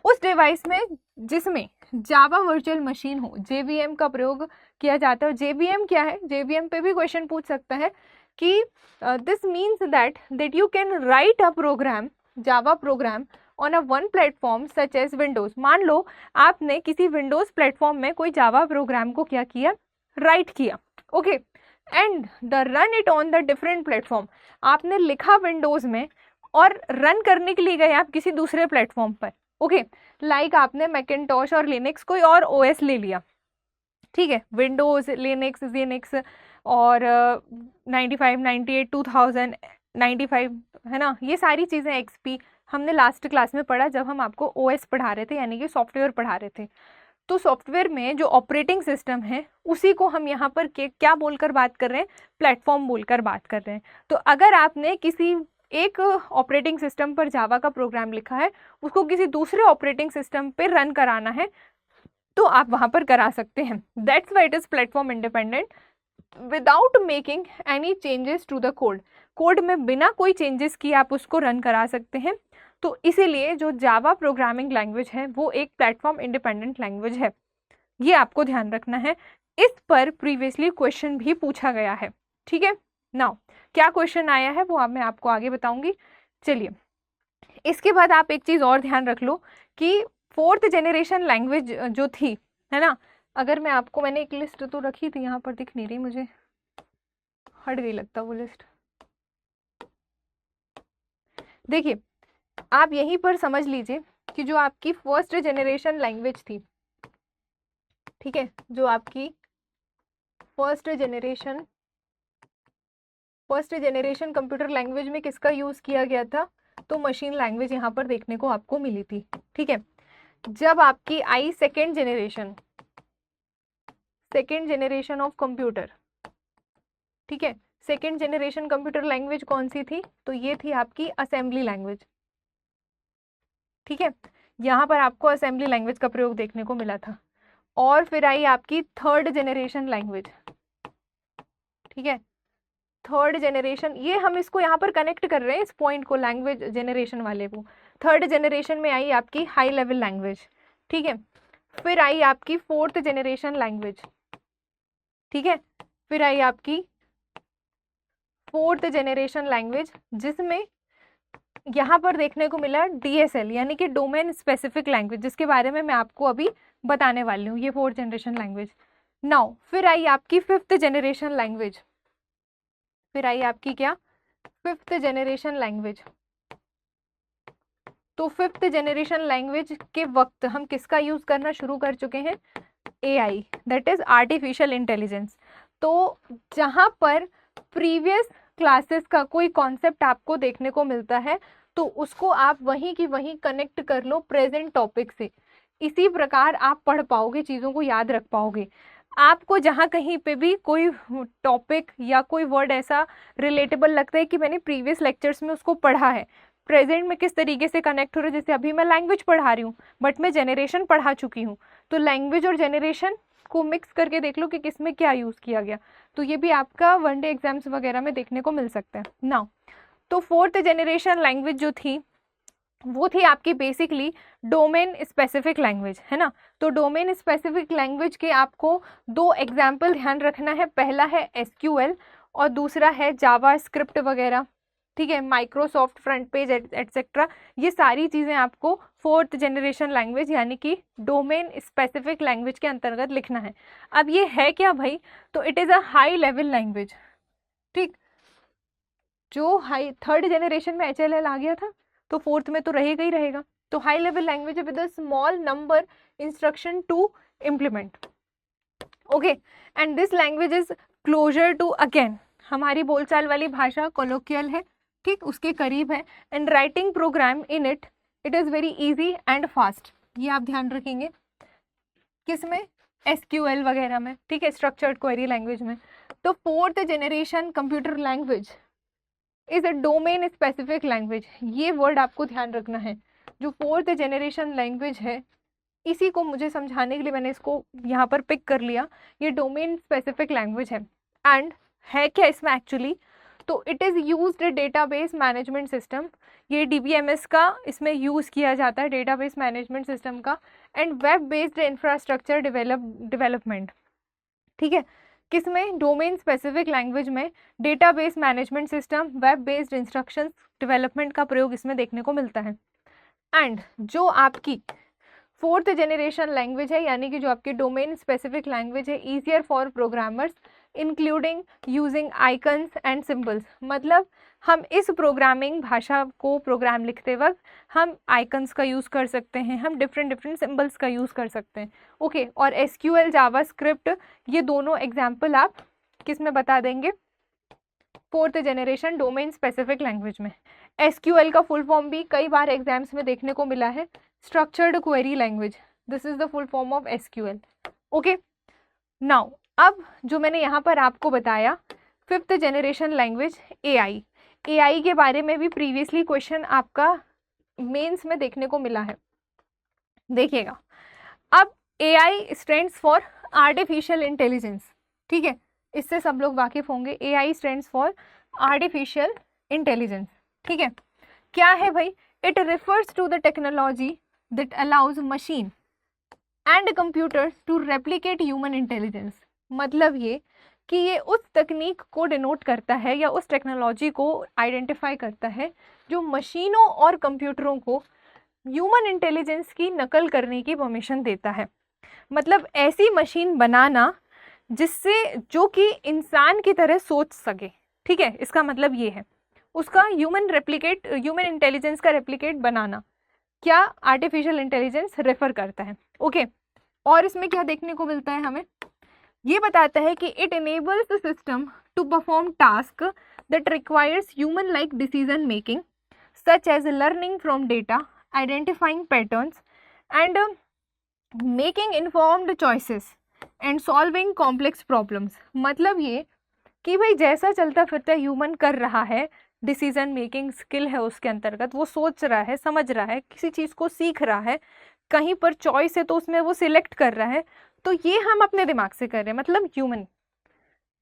उस डिवाइस में जिसमें जावा वर्चुअल मशीन हो, JVM का प्रयोग किया जाता है। JVM क्या है, JVM पे भी क्वेश्चन पूछ सकता है कि this means that you can write a program, Java program on a one platform such as Windows. मान लो आपने किसी विंडोज प्लेटफॉर्म में कोई जावा प्रोग्राम को क्या किया, राइट किया, okay, and the run it on the different platform. आपने लिखा विंडोज में और रन करने के लिए गए आप किसी दूसरे प्लेटफॉर्म पर, ओके, लाइक आपने मैकिन्टॉश और लिनक्स कोई और ओएस ले लिया, ठीक है, विंडोज, लिनक्स, जेनिक्स और 95, 98, 2000, 95 है ना, ये सारी चीज़ें, XP हमने लास्ट क्लास में पढ़ा जब हम आपको OS पढ़ा रहे थे, यानी कि सॉफ्टवेयर पढ़ा रहे थे। तो सॉफ्टवेयर में जो ऑपरेटिंग सिस्टम है उसी को हम यहाँ पर क्या बोलकर बात कर रहे हैं, प्लेटफॉर्म बोलकर बात कर रहे हैं। तो अगर आपने किसी एक ऑपरेटिंग सिस्टम पर जावा का प्रोग्राम लिखा है, उसको किसी दूसरे ऑपरेटिंग सिस्टम पे रन कराना है, तो आप वहाँ पर करा सकते हैं। That's why it is platform independent without making any changes to the code. Code में बिना कोई चेंजेस किए आप उसको रन करा सकते हैं। तो इसीलिए जो जावा प्रोग्रामिंग लैंग्वेज है वो एक प्लेटफॉर्म इंडिपेंडेंट लैंग्वेज है, ये आपको ध्यान रखना है। इस पर प्रीवियसली क्वेश्चन भी पूछा गया है, ठीक है। नाउ क्या क्वेश्चन आया है वो मैं आपको आगे बताऊंगी। चलिए, इसके बाद आप एक चीज़ और ध्यान रख लो कि फोर्थ जनरेशन लैंग्वेज जो थी, है ना, अगर मैं आपको, मैंने एक लिस्ट तो रखी थी, यहाँ पर दिख नहीं रही मुझे, हट गई लगता वो लिस्ट। देखिए, आप यहीं पर समझ लीजिए कि जो आपकी फर्स्ट जनरेशन लैंग्वेज थी, ठीक है, जो आपकी फर्स्ट जनरेशन कंप्यूटर लैंग्वेज में किसका यूज़ किया गया था, तो मशीन लैंग्वेज यहाँ पर देखने को आपको मिली थी, ठीक है। जब आपकी आई सेकेंड जनरेशन ऑफ कंप्यूटर, ठीक है, सेकेंड जनरेशन कंप्यूटर लैंग्वेज कौन सी थी, तो ये थी आपकी असेंबली लैंग्वेज, ठीक है, यहाँ पर आपको असेंबली लैंग्वेज का प्रयोग देखने को मिला था। और फिर आई आपकी थर्ड जनरेशन लैंग्वेज, ठीक है, थर्ड जनरेशन, ये हम इसको यहाँ पर कनेक्ट कर रहे हैं इस पॉइंट को, लैंग्वेज जनरेशन वाले को। थर्ड जनरेशन में आई आपकी हाई लेवल लैंग्वेज, ठीक है, फिर आई आपकी फोर्थ जनरेशन लैंग्वेज, ठीक है, फिर आई आपकी फोर्थ जनरेशन लैंग्वेज जिसमें यहाँ पर देखने को मिला DSL यानी कि डोमेन स्पेसिफिक लैंग्वेज, जिसके बारे में मैं आपको अभी बताने वाली हूँ, ये फोर्थ जनरेशन लैंग्वेज। नाउ फिर आई आपकी फिफ्थ जनरेशन लैंग्वेज, फिर आई आपकी क्या, फिफ्थ जनरेशन लैंग्वेज। तो फिफ्थ जनरेशन लैंग्वेज के वक्त हम किसका यूज करना शुरू कर चुके हैं, AI, that is artificial intelligence. तो जहां पर प्रीवियस क्लासेस का कोई कॉन्सेप्ट आपको देखने को मिलता है तो उसको आप वहीं की वहीं कनेक्ट कर लो प्रेजेंट टॉपिक से। इसी प्रकार आप पढ़ पाओगे, चीज़ों को याद रख पाओगे। आपको जहाँ कहीं पे भी कोई टॉपिक या कोई वर्ड ऐसा रिलेटेबल लगता है कि मैंने प्रीवियस लेक्चर्स में उसको पढ़ा है, प्रेजेंट में किस तरीके से कनेक्ट हो रहा है, जैसे अभी मैं लैंग्वेज पढ़ा रही हूँ बट मैं जनरेशन पढ़ा चुकी हूँ, तो लैंग्वेज और जनरेशन को मिक्स करके देख लो कि किसमें क्या यूज़ किया गया। तो ये भी आपका वनडे एग्जाम्स वगैरह में देखने को मिल सकता है ना। तो फोर्थ जनरेशन लैंग्वेज जो थी वो थी आपकी बेसिकली डोमेन स्पेसिफिक लैंग्वेज, है ना। तो डोमेन स्पेसिफिक लैंग्वेज के आपको दो एग्जाम्पल ध्यान रखना है, पहला है SQL और दूसरा है जावा स्क्रिप्ट वगैरह, ठीक है, माइक्रोसॉफ्ट फ्रंट पेज एटसेट्रा। ये सारी चीज़ें आपको फोर्थ जनरेशन लैंग्वेज यानी कि डोमेन स्पेसिफिक लैंग्वेज के अंतर्गत लिखना है। अब ये है क्या भाई, तो it is a high level language, ठीक। जो हाई थर्ड जनरेशन में HLL आ गया था तो फोर्थ में तो रहेगा ही रहेगा। तो high level language with a small number instruction to implement, okay, and this language is closer to, again हमारी बोलचाल वाली भाषा कोलोकियल है, ठीक, उसके करीब है। And writing program in it is very easy and fast, ये आप ध्यान रखेंगे किसमें, SQL वगैरह में, ठीक है, स्ट्रक्चर्ड क्वेरी लैंग्वेज में। तो fourth generation computer language is a domain specific language, ये वर्ड आपको ध्यान रखना है। जो फोर्थ जनरेशन लैंग्वेज है इसी को मुझे समझाने के लिए मैंने इसको यहाँ पर पिक कर लिया, ये डोमेन स्पेसिफिक लैंग्वेज है। एंड है क्या इसमें एक्चुअली, तो it is used database management system, ये DBMS का इसमें यूज़ किया जाता है, डेटाबेस मैनेजमेंट सिस्टम का। And web based infrastructure development, ठीक है, किसमें, डोमेन स्पेसिफिक लैंग्वेज में database management system, web based instructions development का प्रयोग इसमें देखने को मिलता है। एंड जो आपकी 4th जनरेशन लैंग्वेज है, यानी कि जो आपकी डोमेन स्पेसिफिक लैंग्वेज है, easier for programmers including using icons and symbols, मतलब हम इस प्रोग्रामिंग भाषा को प्रोग्राम लिखते वक्त हम आइकन्स का यूज़ कर सकते हैं, हम डिफरेंट सिंबल्स का यूज़ कर सकते हैं। ओके, और SQL जावास्क्रिप्ट, ये दोनों एग्जाम्पल आप किस में बता देंगे, 4th generation domain specific language में। SQL का फुल फॉर्म भी कई बार एग्जाम्स में देखने को मिला है, structured query language, this is the full form of SQL। Okay, now अब जो मैंने यहाँ पर आपको बताया 5th जनरेशन लैंग्वेज AI के बारे में भी प्रीवियसली क्वेश्चन आपका मेंस में देखने को मिला है, देखिएगा। अब AI stands for artificial intelligence, ठीक है, इससे सब लोग वाकिफ होंगे। AI stands for artificial intelligence, ठीक है। क्या है भाई, it refers to the technology that allows machine and computers to replicate human intelligence, मतलब ये कि ये उस तकनीक को डिनोट करता है या उस टेक्नोलॉजी को आइडेंटिफाई करता है जो मशीनों और कंप्यूटरों को ह्यूमन इंटेलिजेंस की नकल करने की परमिशन देता है। मतलब ऐसी मशीन बनाना जिससे, जो कि इंसान की तरह सोच सके, ठीक है, इसका मतलब ये है, उसका ह्यूमन इंटेलिजेंस का रेप्लिकेट बनाना क्या आर्टिफिशियल इंटेलिजेंस रेफर करता है। ओके, और इसमें क्या देखने को मिलता है, हमें ये बताता है कि it enables the system to perform task that requires human like decision making such as learning from data, identifying patterns and making informed choices and solving complex problems. मतलब ये कि भाई जैसा चलता फिरता ह्यूमन कर रहा है, डिसीजन मेकिंग स्किल है उसके अंतर्गत, वो सोच रहा है, समझ रहा है, किसी चीज़ को सीख रहा है, कहीं पर चॉइस है तो उसमें वो सिलेक्ट कर रहा है, तो ये हम अपने दिमाग से कर रहे हैं। मतलब ह्यूमन,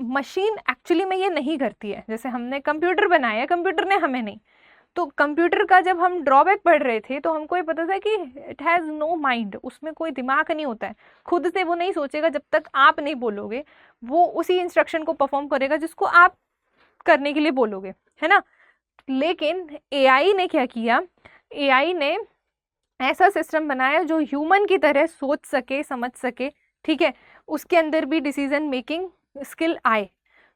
मशीन एक्चुअली में ये नहीं करती है। जैसे हमने कंप्यूटर बनाया, कंप्यूटर ने हमें नहीं। तो कंप्यूटर का जब हम ड्रॉबैक पढ़ रहे थे तो हमको ये पता था कि इट हैज़ नो माइंड, उसमें कोई दिमाग नहीं होता है, खुद से वो नहीं सोचेगा, जब तक आप नहीं बोलोगे वो उसी इंस्ट्रक्शन को परफॉर्म करेगा जिसको आप करने के लिए बोलोगे, है ना। लेकिन AI ने क्या किया, AI ने ऐसा सिस्टम बनाया जो ह्यूमन की तरह सोच सके, समझ सके, ठीक है, उसके अंदर भी डिसीजन मेकिंग स्किल आए,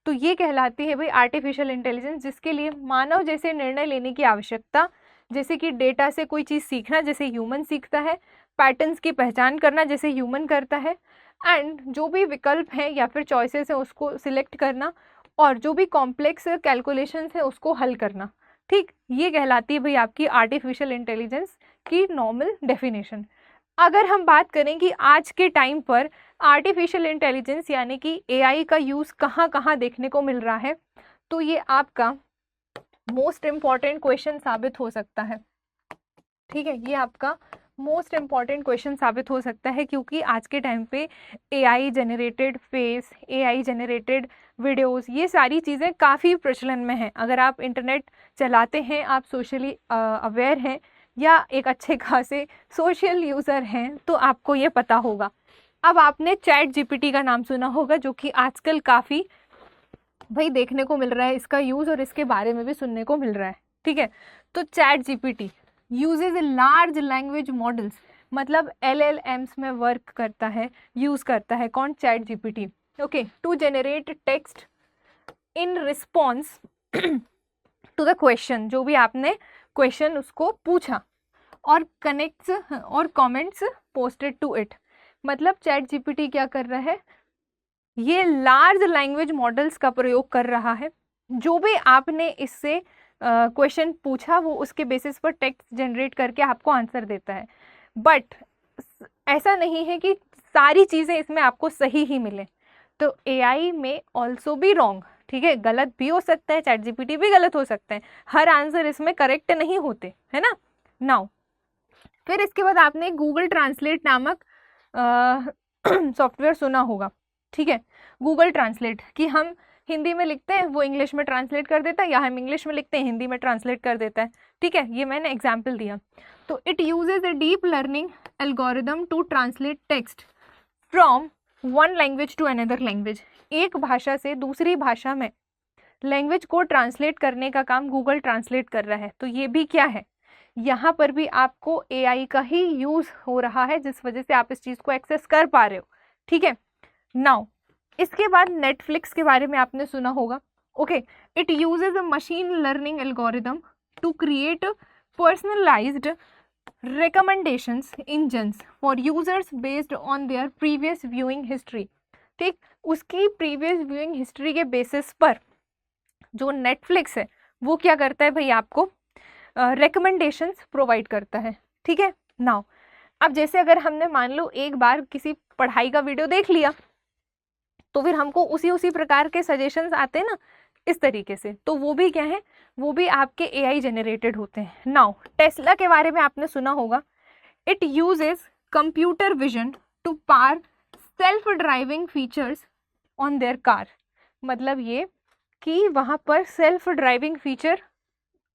तो ये कहलाती है भाई आर्टिफिशियल इंटेलिजेंस, जिसके लिए मानव जैसे निर्णय लेने की आवश्यकता, जैसे कि डेटा से कोई चीज़ सीखना जैसे ह्यूमन सीखता है, पैटर्न्स की पहचान करना जैसे ह्यूमन करता है, एंड जो भी विकल्प हैं या फिर चॉइसेस हैं उसको सिलेक्ट करना, और जो भी कॉम्प्लेक्स कैलकुलेशंस है उसको हल करना, ठीक, ये कहलाती है भाई आपकी आर्टिफिशियल इंटेलिजेंस की नॉर्मल डेफिनेशन। अगर हम बात करें कि आज के टाइम पर आर्टिफिशियल इंटेलिजेंस यानी कि AI का यूज़ कहाँ कहाँ देखने को मिल रहा है, तो ये आपका मोस्ट इम्पॉर्टेंट क्वेश्चन साबित हो सकता है, ठीक है, ये आपका मोस्ट इम्पॉर्टेंट क्वेश्चन साबित हो सकता है, क्योंकि आज के टाइम पे AI generated face, AI generated videos, ये सारी चीज़ें काफ़ी प्रचलन में हैं। अगर आप इंटरनेट चलाते हैं, आप सोशली अवेयर हैं या एक अच्छे खासे सोशल यूज़र हैं, तो आपको ये पता होगा। अब आपने ChatGPT का नाम सुना होगा, जो कि आजकल काफ़ी भाई देखने को मिल रहा है इसका यूज़, और इसके बारे में भी सुनने को मिल रहा है, ठीक है। तो ChatGPT uses large language models, मतलब LLMs में वर्क करता है, यूज़ करता है कौन, ChatGPT, okay, to generate text in response to the question, जो भी आपने क्वेश्चन उसको पूछा, और कनेक्ट्स और कमेंट्स पोस्टेड टू इट। मतलब ChatGPT क्या कर रहा है, ये लार्ज लैंग्वेज मॉडल्स का प्रयोग कर रहा है, जो भी आपने इससे क्वेश्चन पूछा वो उसके बेसिस पर टेक्स्ट जनरेट करके आपको आंसर देता है। बट ऐसा नहीं है कि सारी चीज़ें इसमें आपको सही ही मिले, तो AI में ऑल्सो भी रॉन्ग, ठीक है, गलत भी हो सकता है, ChatGPT भी गलत हो सकता है, हर आंसर इसमें करेक्ट नहीं होते, है ना। नाउ फिर इसके बाद आपने गूगल ट्रांसलेट नामक सॉफ्टवेयर सुना होगा, ठीक है, गूगल ट्रांसलेट, कि हम हिंदी में लिखते हैं वो इंग्लिश में ट्रांसलेट कर देता है, या हम इंग्लिश में लिखते हैं हिंदी में ट्रांसलेट कर देता है। ठीक है, ये मैंने एग्जाम्पल दिया। तो it uses a deep learning algorithm to translate text from one language to another language. एक भाषा से दूसरी भाषा में लैंग्वेज को ट्रांसलेट करने का काम गूगल ट्रांसलेट कर रहा है। तो ये भी क्या है, यहाँ पर भी आपको एआई का ही यूज़ हो रहा है, जिस वजह से आप इस चीज़ को एक्सेस कर पा रहे हो। ठीक है, नाउ इसके बाद नेटफ्लिक्स के बारे में आपने सुना होगा। Okay, it uses a machine learning algorithm to create personalised recommendations engines for users based on their previous viewing history। ठीक, उसकी प्रीवियस व्यूइंग हिस्ट्री के बेसिस पर जो नेटफ्लिक्स है वो क्या करता है भाई, आपको रिकमेंडेशंस प्रोवाइड करता है। ठीक है, नाउ अब जैसे अगर हमने मान लो एक बार किसी पढ़ाई का वीडियो देख लिया, तो फिर हमको उसी प्रकार के सजेशंस आते हैं ना, इस तरीके से, तो वो भी क्या है, वो भी आपके एआई जनरेटेड होते हैं। नाउ टेस्ला के बारे में आपने सुना होगा। It uses computer vision to power self driving features on their car. मतलब ये कि वहाँ पर सेल्फ ड्राइविंग फीचर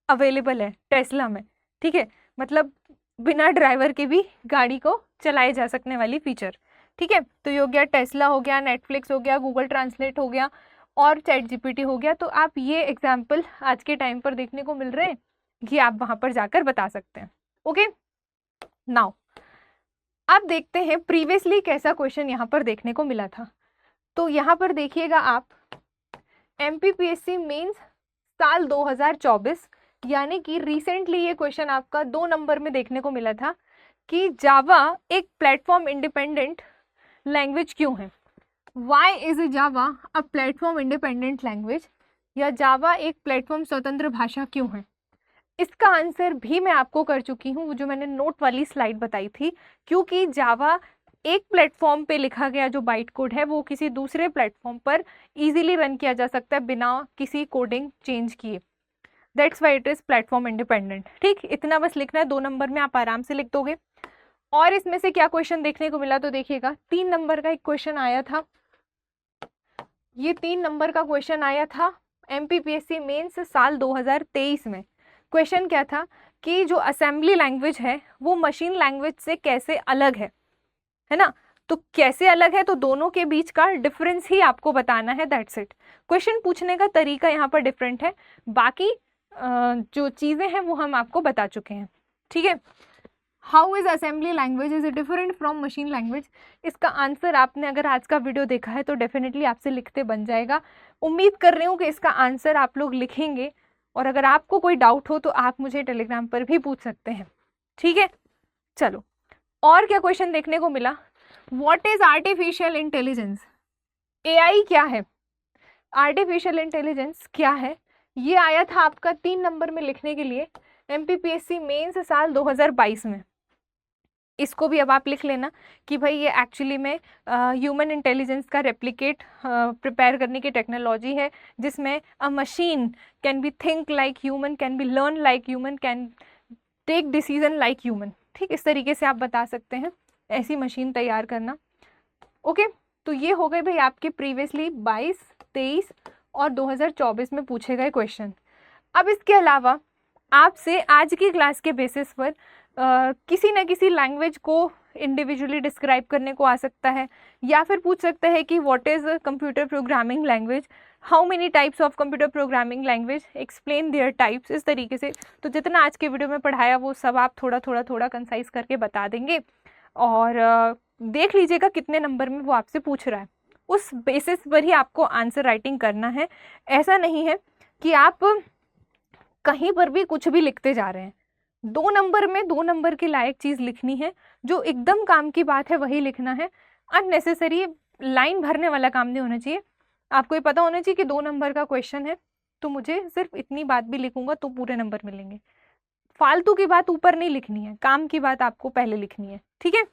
अवेलेबल है टेस्ला में। ठीक है, मतलब बिना ड्राइवर के भी गाड़ी को चलाए जा सकने वाली फीचर। ठीक है, तो ये हो गया टेस्ला, हो गया नेटफ्लिक्स, हो गया गूगल ट्रांसलेट, हो गया और चैट जीपीटी हो गया। तो आप ये एग्जाम्पल आज के टाइम पर देखने को मिल रहे हैं, ये आप वहाँ पर जाकर बता सकते हैं। ओके, नाउ आप देखते हैं प्रीवियसली कैसा क्वेश्चन यहाँ पर देखने को मिला था। तो यहाँ पर देखिएगा आप, एमपीपीएससी मेंस साल 2024, यानी कि रिसेंटली ये क्वेश्चन आपका 2 नंबर में देखने को मिला था कि जावा एक प्लेटफॉर्म इंडिपेंडेंट लैंग्वेज क्यों है। Why is Java a platform independent language, या जावा एक प्लेटफॉर्म स्वतंत्र भाषा क्यों है। इसका आंसर भी मैं आपको कर चुकी हूँ, जो मैंने नोट वाली स्लाइड बताई थी। क्योंकि जावा एक प्लेटफॉर्म पे लिखा गया जो बाइट कोड है, वो किसी दूसरे प्लेटफॉर्म पर इजीली रन किया जा सकता है बिना किसी कोडिंग चेंज किए। That's why it is platform independent. ठीक, इतना बस लिखना है, 2 नंबर में आप आराम से लिख दोगे। और इसमें से क्या क्वेश्चन देखने को मिला, तो देखिएगा 3 नंबर का एक क्वेश्चन आया था। ये 3 नंबर का क्वेश्चन आया था एमपीपीएससी मेंस साल 2023 में। क्वेश्चन क्या था कि जो असेंबली लैंग्वेज है वो मशीन लैंग्वेज से कैसे अलग है ना। तो कैसे अलग है, तो दोनों के बीच का डिफरेंस ही आपको बताना है, दैट्स इट। क्वेश्चन पूछने का तरीका यहाँ पर डिफरेंट है, बाकी जो चीज़ें हैं वो हम आपको बता चुके हैं। ठीक है, how is assembly language is different from machine language. इसका आंसर आपने अगर आज का वीडियो देखा है तो डेफिनेटली आपसे लिखते बन जाएगा। उम्मीद कर रही हूँ कि इसका आंसर आप लोग लिखेंगे, और अगर आपको कोई डाउट हो तो आप मुझे टेलीग्राम पर भी पूछ सकते हैं। ठीक है, चलो और क्या क्वेश्चन देखने को मिला। What is artificial intelligence, AI क्या है, आर्टिफिशियल इंटेलिजेंस क्या है, ये आया था आपका 3 नंबर में लिखने के लिए एमपीपीएससी मेंस साल 2022 में। इसको भी अब आप लिख लेना कि भाई ये एक्चुअली में ह्यूमन इंटेलिजेंस का रेप्लिकेट प्रिपेयर करने की टेक्नोलॉजी है, जिसमें a machine can be think like human, can be learn like human, can take decision like human. ठीक, इस तरीके से आप बता सकते हैं, ऐसी मशीन तैयार करना। ओके, तो ये हो गए भाई आपके प्रीवियसली 22, 23 और 2024 में पूछे गए क्वेश्चन। अब इसके अलावा आपसे आज की क्लास के बेसिस पर किसी न किसी लैंग्वेज को इंडिविजुअली डिस्क्राइब करने को आ सकता है, या फिर पूछ सकते हैं कि what is computer programming language, how many types of computer programming language, explain there types, इस तरीके से। तो जितना आज के वीडियो में पढ़ाया वो सब आप थोड़ा कंसाइज करके बता देंगे, और देख लीजिएगा कितने नंबर में वो आपसे पूछ रहा है, उस बेसिस पर ही आपको आंसर राइटिंग करना है। ऐसा नहीं है कि आप कहीं पर भी कुछ भी लिखते जा रहे हैं। 2 नंबर में 2 नंबर के लायक चीज़ लिखनी है, जो एकदम काम की बात है वही लिखना है। अननेसेसरी लाइन भरने वाला काम नहीं होना चाहिए। आपको ये पता होना चाहिए कि 2 नंबर का क्वेश्चन है, तो मुझे सिर्फ इतनी बात भी लिखूंगा तो पूरे नंबर मिलेंगे। फालतू की बात ऊपर नहीं लिखनी है, काम की बात आपको पहले लिखनी है। ठीक है,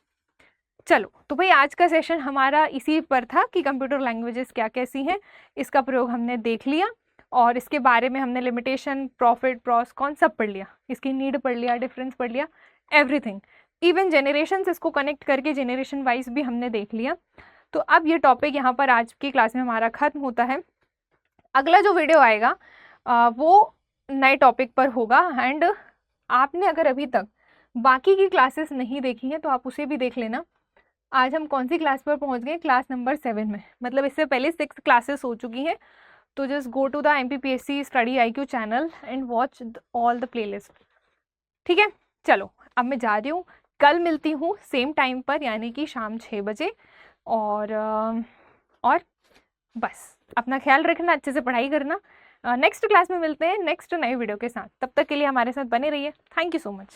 चलो तो भाई आज का सेशन हमारा इसी पर था कि कंप्यूटर लैंग्वेजेस क्या कैसी हैं, इसका प्रयोग हमने देख लिया, और इसके बारे में हमने लिमिटेशन, प्रॉफिट, प्रॉस, कॉन सब पढ़ लिया, इसकी नीड पढ़ लिया, डिफरेंस पढ़ लिया, एवरीथिंग। इवन जेनरेशन से इसको कनेक्ट करके जेनरेशन वाइज भी हमने देख लिया। तो अब ये टॉपिक यहाँ पर आज की क्लास में हमारा खत्म होता है। अगला जो वीडियो आएगा वो नए टॉपिक पर होगा। एंड आपने अगर अभी तक बाकी की क्लासेस नहीं देखी हैं तो आप उसे भी देख लेना। आज हम कौन सी क्लास पर पहुंच गए? क्लास नंबर 7 में, मतलब इससे पहले 6 क्लासेस हो चुकी हैं। तो just go to the MPPSC study IQ channel and watch all the playlist. ठीक है, चलो अब मैं जा रही हूँ, कल मिलती हूँ सेम टाइम पर, यानी कि शाम 6 बजे। और बस अपना ख्याल रखना, अच्छे से पढ़ाई करना। नेक्स्ट क्लास में मिलते हैं नेक्स्ट नए वीडियो के साथ। तब तक के लिए हमारे साथ बने रहिए। Thank you so much.